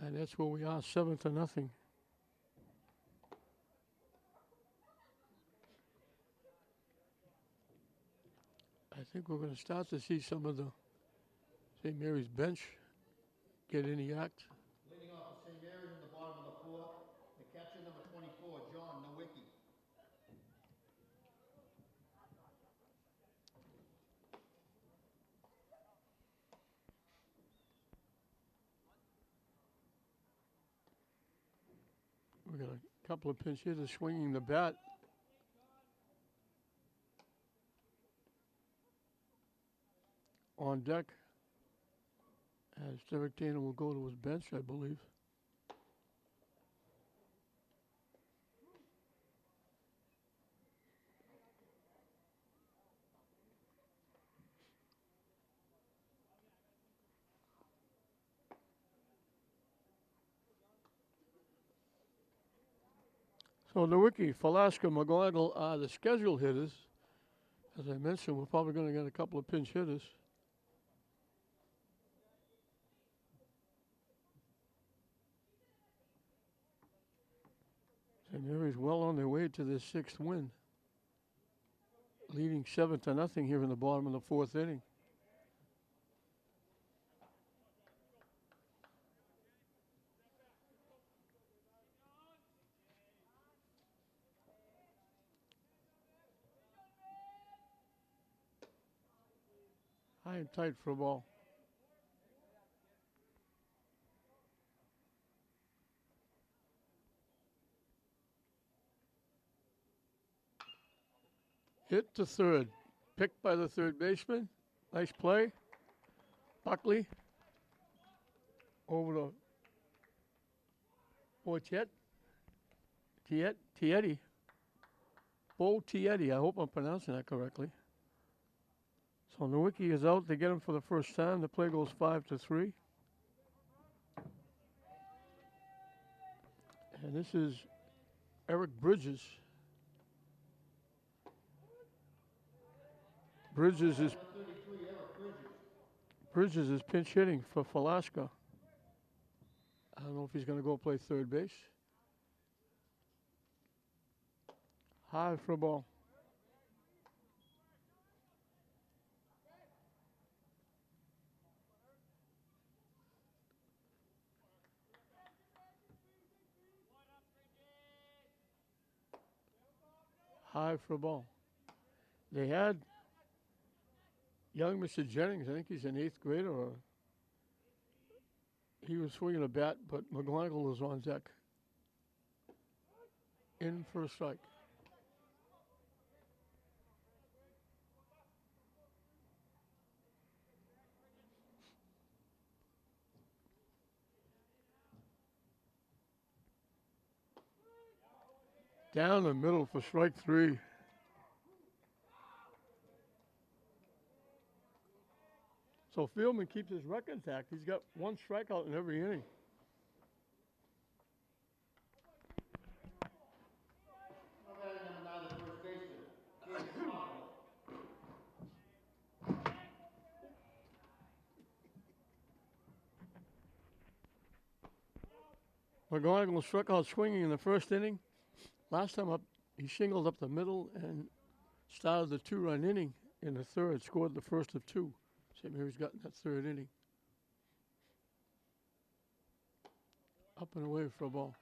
And that's where we are, 7-0. I think we're going to start to see some of the St. Mary's bench get any act. Leading off the St. Mary's in the bottom of the 4th, the catcher number 24, John Nowicki. We got a couple of pinch hitters swinging the bat. On deck, as Derek Dana will go to his bench, I believe. So Nowicki, Falaska, McGonagall are the scheduled hitters. As I mentioned, we're probably going to get a couple of pinch hitters. St. Mary's well on their way to their 6th win, leading 7-0 here in the bottom of the 4th inning. High and tight for a ball. Hit to third. Picked by the third baseman. Nice play. Buckley. Over to Boitiet. Tietti. Bo Tietti. I hope I'm pronouncing that correctly. So Nowicki is out. They get him for the first time. The play goes 5-3. And this is Eric Bridges. Bridges is pinch hitting for Falaska. I don't know if he's going to go play third base. High for a ball. High for a ball. They had young Mr. Jennings, I think he's an 8th grader, or he was swinging a bat, but McGonagall was on deck. In for a strike. Down the middle for strike 3. So Fieldman keeps his record intact. He's got 1 strikeout in every inning. McGonagall struck out swinging in the first inning. Last time up, he shingled up the middle and started the 2-run inning in the third, scored the first of 2. St. Mary's got in that third inning. Up and away for a ball.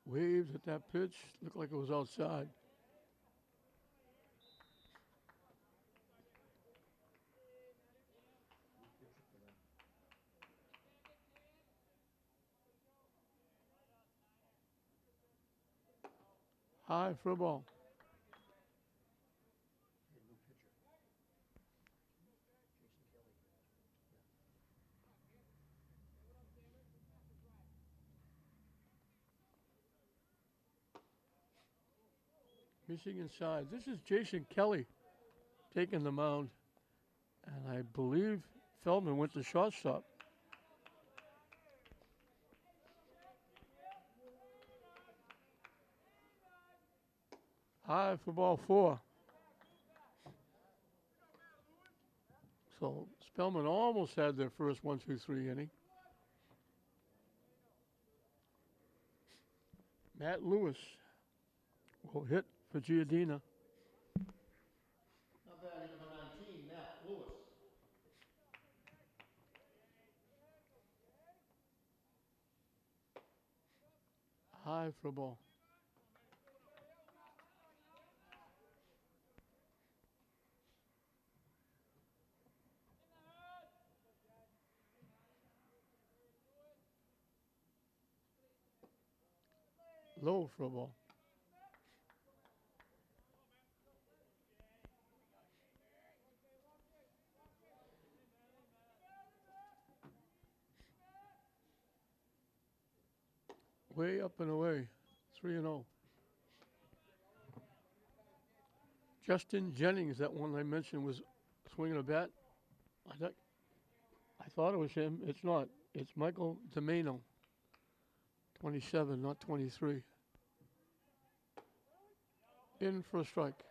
Waves at that pitch. Looked like it was outside. High for a ball. New pitcher. Jason Kelly. Missing inside. This is Jason Kelly taking the mound. And I believe Feldman went to shortstop. High for ball 4. So Spellman almost had their first 1-2-3 inning. Matt Lewis will hit for Giardina. Now batting number 19, Matt Lewis. High for a ball. Low for a ball. Way up and away. 3-0. Justin Jennings, that one I mentioned, was swinging a bat. I thought it was him. It's not. It's Michael DeMano. 27, not 23. In for a strike.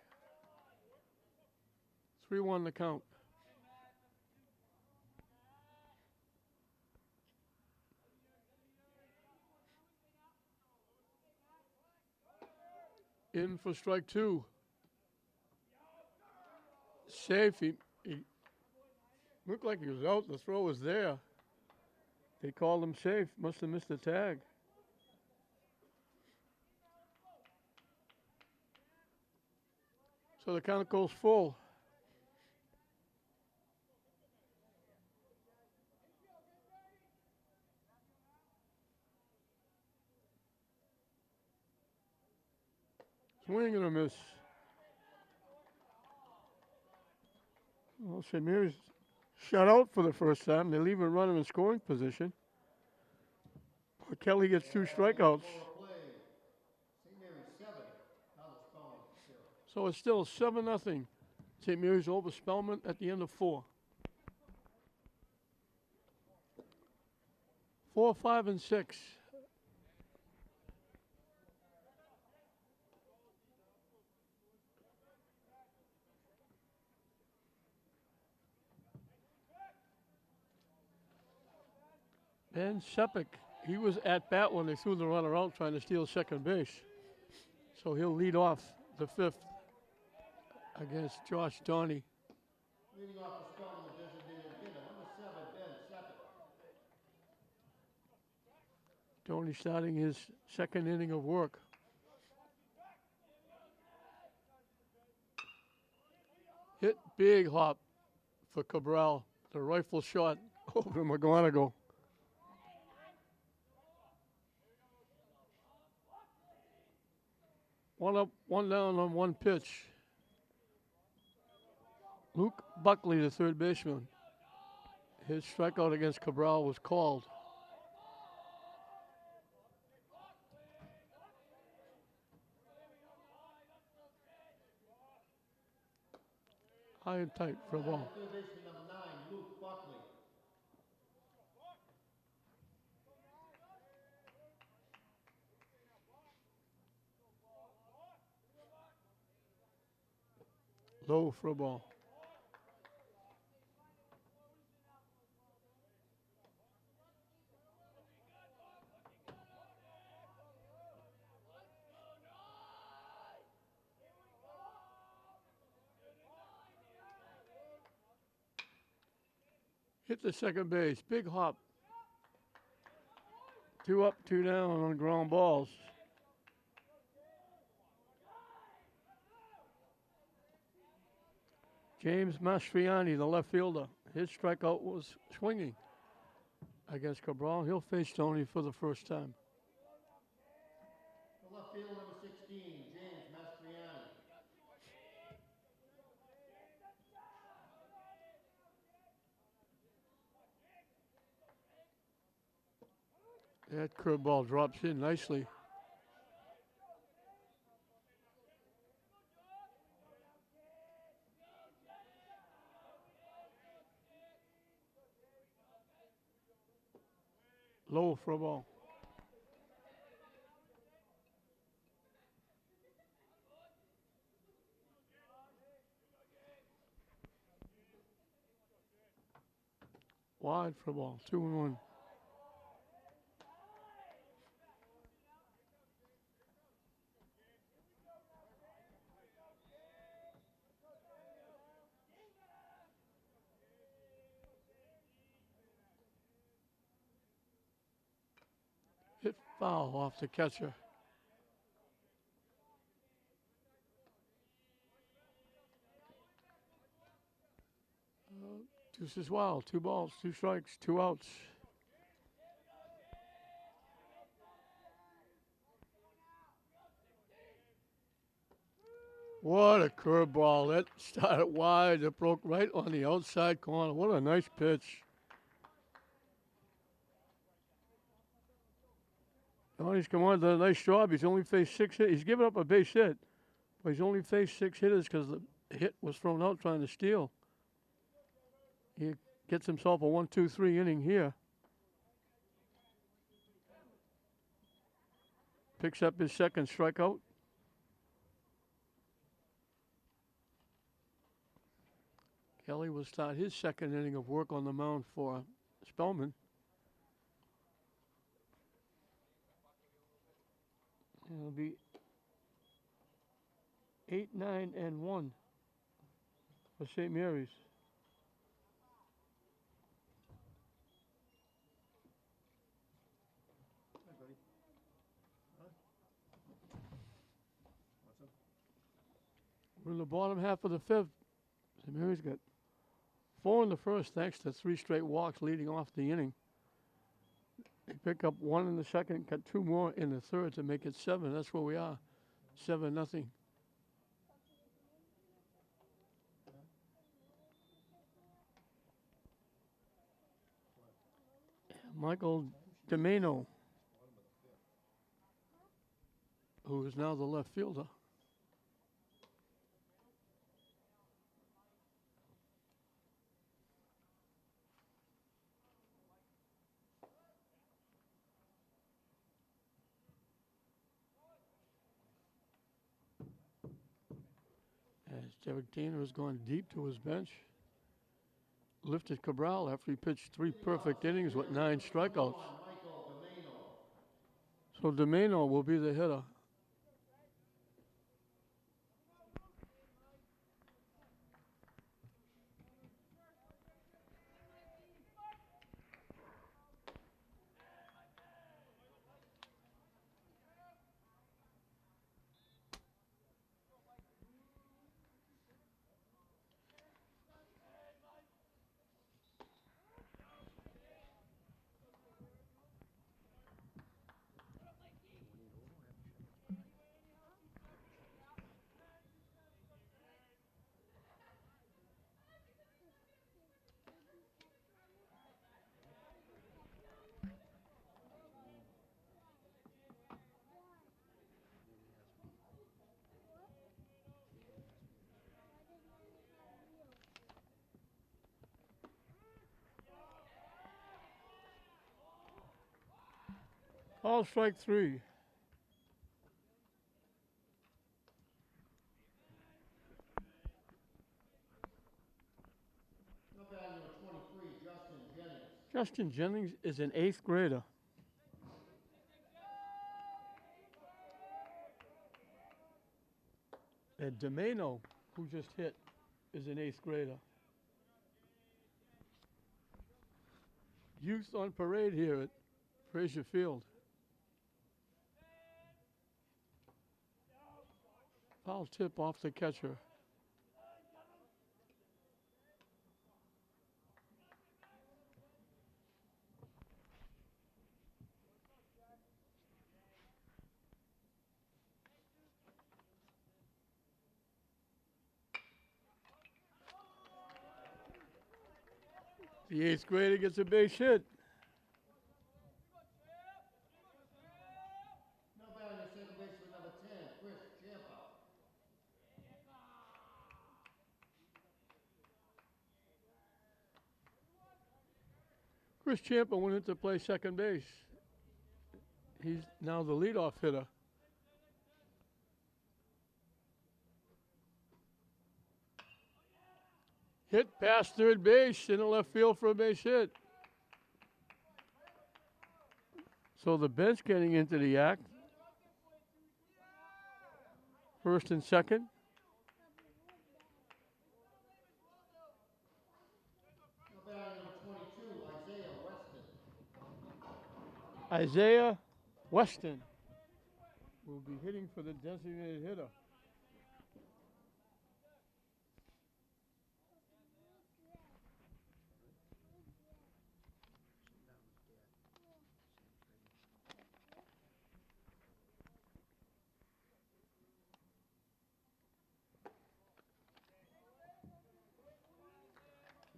3-1 the count. In for strike 2. Safe. He looked like he was out. The throw was there. They called him safe. Must have missed the tag. So the count goes full. Swing and a miss. Well, St. Mary's shut out for the first time. They leave a runner in scoring position. But Kelly gets 2 strikeouts. St. Mary's 7, Cardinal Spellman 0. So it's still 7-0. St. Mary's over Spellman at the end of 4. 4, 5, and 6. Ben Sepik, he was at bat when they threw the runner out trying to steal second base. So he'll lead off the 5th against Josh Donnie. Leading off for Spellman, the designated hitter, number 7, Ben Sepik. Donnie starting his 2nd inning of work. Hit big hop for Cabral. The rifle shot over to McGonigal. One up, one down on 1 pitch. Luke Buckley, the third baseman. His strikeout against Cabral was called. High and tight for a ball. Third baseman number 9, Luke Buckley. Low for a ball. Hit the second base. Big hop. 2 up, 2 down on ground balls. James Mastriani, the left fielder. His strikeout was swinging against Cabral. He'll face Tony for the first time. The left field, number 16, James Mastriani. That curveball drops in nicely. Low for a ball. Wide for a ball. 2-1. Hit foul off the catcher. Deuces wild. 2 balls, 2 strikes, 2 outs. What a curveball. That started wide. It broke right on the outside corner. What a nice pitch. Tony's come on, done a nice job. He's only faced 6 hits. He's given up a base hit, but he's only faced 6 hitters because the hit was thrown out trying to steal. He gets himself a 1-2-3 inning here. Picks up his second strikeout. Kelly will start his second inning of work on the mound for Spellman. It'll be 8-9-1 for St. Mary's. Hi, buddy. Huh? What's up? We're in the bottom half of the 5th. St. Mary's got 4 in the first thanks to 3 straight walks leading off the inning. They pick up 1 in the second, got 2 more in the third to make it 7. That's where we are. 7-0. Michael Domeno, who is now the left fielder. As Derek Dana has gone deep to his bench. Lifted Cabral after he pitched 3 perfect innings with 9 strikeouts. Michael Domeno. So Domeno will be the hitter. All strike 3. Up batting number 23, Justin Jennings. Justin Jennings is an 8th grader. And Domeno, who just hit, is an 8th grader. youth on parade here at Frazier Field. Foul tip off the catcher. The eighth grader gets a base hit. Now batting at second baseman number 10, Chris Champa. Chris Champa went in to play second base. He's now the leadoff hitter. Hit past third base in the left field for a base hit. So the bench getting into the act. First and second. Now batting number 22, Isaiah Weston. Isaiah Weston will be hitting for the designated hitter.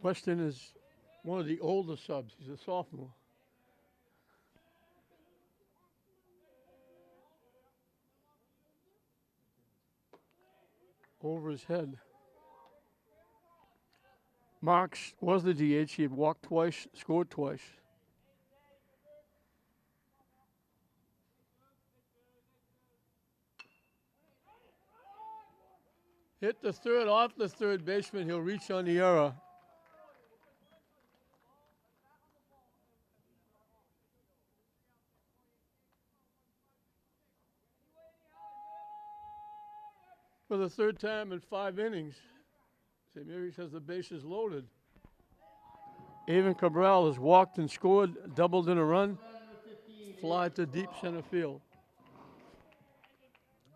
Weston is one of the older subs. He's a sophomore. Over his head. Marks was the DH. He had walked twice, scored twice. Hit the third off the third baseman. He'll reach on the error. For the third time in 5 innings, St. Mary's has the bases loaded. Avon Cabral has walked and scored, doubled in a run, fly to deep center field.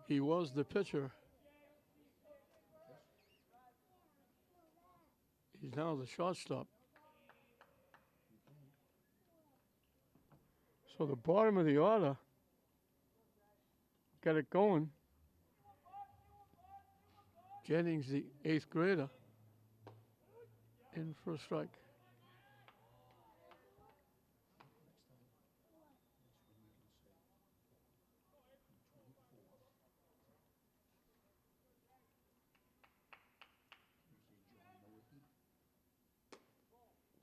He was the pitcher. He's now the shortstop. So the bottom of the order got it going. Jennings, the eighth grader, in for a strike.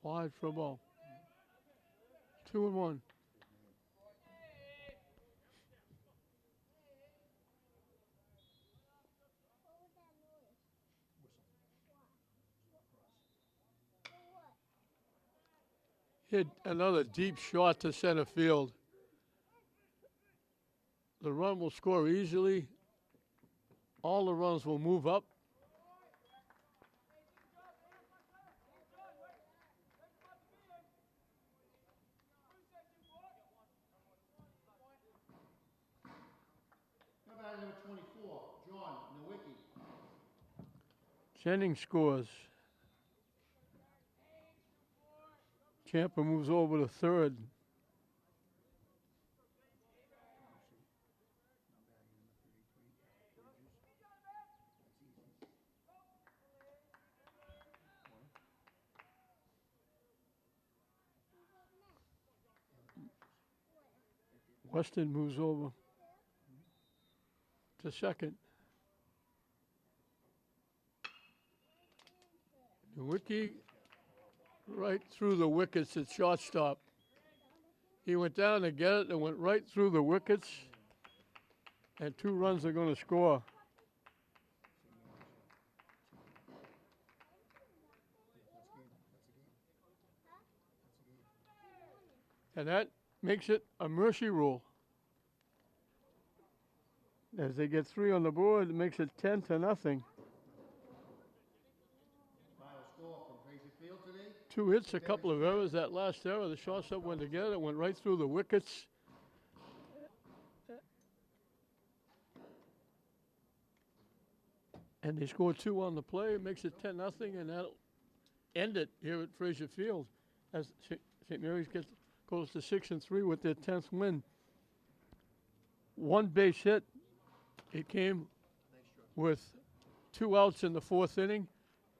Wide for a ball. 2-1. Hit another deep shot to center field. The run will score easily. All the runs will move up. Now batting number 24, John Nowicki. Jennings scores. Champa moves over to third. Weston moves over to second. Nowicki right through the wickets at shortstop. He went down to get it and went right through the wickets. And 2 runs are going to score. And that makes it a mercy rule. As they get 3 on the board, it makes it 10-0. Final score from Fraser Field today. 2 hits, a couple of errors. That last error, the shortstop went together, it went right through the wickets. And they scored 2 on the play. It makes it 10-0, and that'll end it here at Fraser Field as St. Mary's goes to 6-3 with their 10th win. 1 base hit. It came with 2 outs in the 4th inning,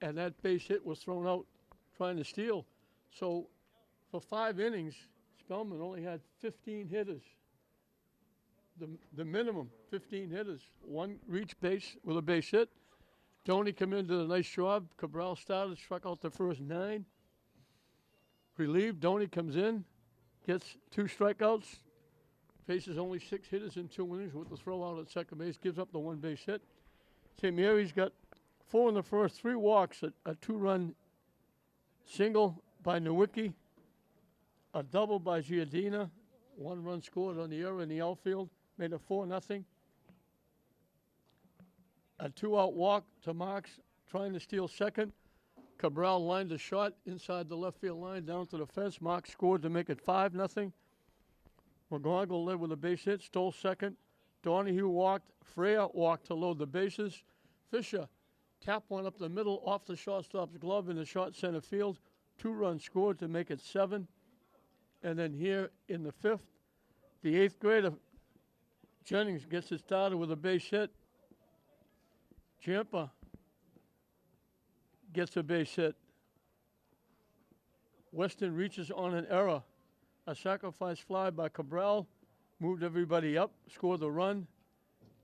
and that base hit was thrown out trying to steal. So for 5 innings, Spellman only had 15 hitters. The minimum, 15 hitters. 1 reached base with a base hit. Doney come in, did a nice job. Cabral started, struck out the first 9. Relieved, Doney comes in, gets 2 strikeouts, faces only 6 hitters in 2 innings with the throw out at second base, gives up the 1 base hit. St. Mary's got 4 in the first, 3 walks, a 2-run single by Nowicki, a double by Giardina, 1 run scored on the error in the outfield, made it 4-0. A 2-out walk to Marks, trying to steal second. Cabral lined a shot inside the left field line down to the fence. Marks scored to make it 5-0. McGonagall led with a base hit, stole second. Donahue walked. Freya walked to load the bases. Fisher tapped one up the middle off the shortstop's glove in the short center field. 2 runs scored to make it 7. And then here in the 5th, the 8th grader, Jennings, gets it started with a base hit. Champa gets a base hit. Weston reaches on an error. A sacrifice fly by Cabral moved everybody up, scored the run,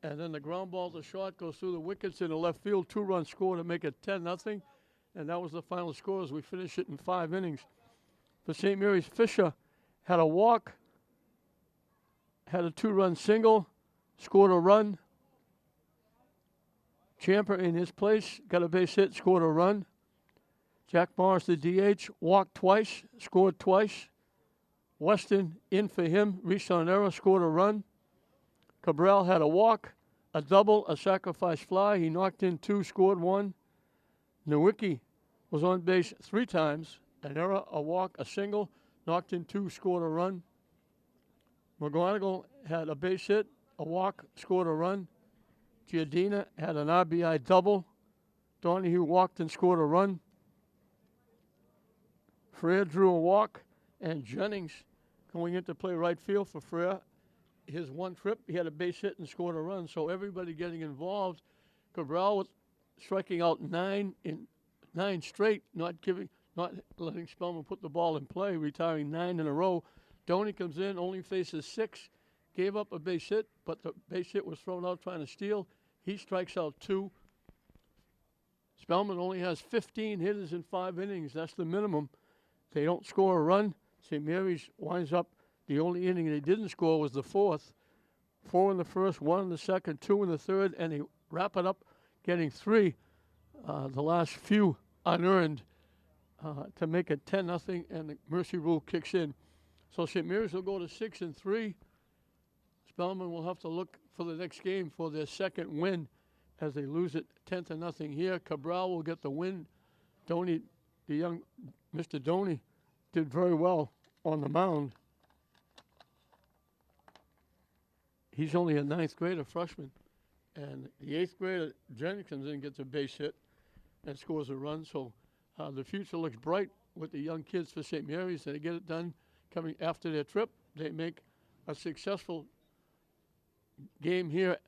and then the ground ball to short goes through the wickets in the left field. 2-run score to make it 10-0, and that was the final score as we finish it in 5 innings. For St. Mary's, Fisher had a walk, had a 2-run single, scored a run. Champa in his place, got a base hit, scored a run. Jack Morris, the DH, walked twice, scored twice. Weston in for him, reached on an error, scored a run. Cabral had a walk, a double, a sacrifice fly. He knocked in 2, scored 1. Nowicki was on base 3 times, an error, a walk, a single, knocked in 2, scored a run. McGonagall had a base hit, a walk, scored a run. Giardina had an RBI double. Donahue walked and scored a run. Freya drew a walk, and Jennings going in to play right field for Freya. His 1 trip, he had a base hit and scored a run. So everybody getting involved. Cabral was striking out 9 straight, not letting Spellman put the ball in play, retiring 9 in a row. Doney comes in, only faces 6. Gave up a base hit, but the base hit was thrown out trying to steal. He strikes out 2. Spellman only has 15 hitters in 5 innings. That's the minimum. They don't score a run. St. Mary's winds up, the only inning they didn't score was the 4th. 4 in the first, 1 in the second, 2 in the third, and they wrap it up getting 3, the last few unearned, to make it 10-0, and the mercy rule kicks in. So St. Mary's will go to 6-3. Spellman will have to look for the next game for their 2nd win as they lose it 10-0 here. Cabral will get the win. Doney, the young Mr. Doney, did very well on the mound. He's only a 9th grader, freshman. And the 8th grader, Jennings, comes in and gets a base hit and scores a run. So the future looks bright with the young kids for St. Mary's. They get it done coming after their trip. They make a successful game here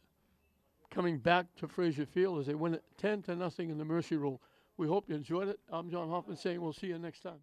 coming back to Fraser Field as they win it 10-0 in the mercy rule. We hope you enjoyed it. I'm John Hoffman saying we'll see you next time.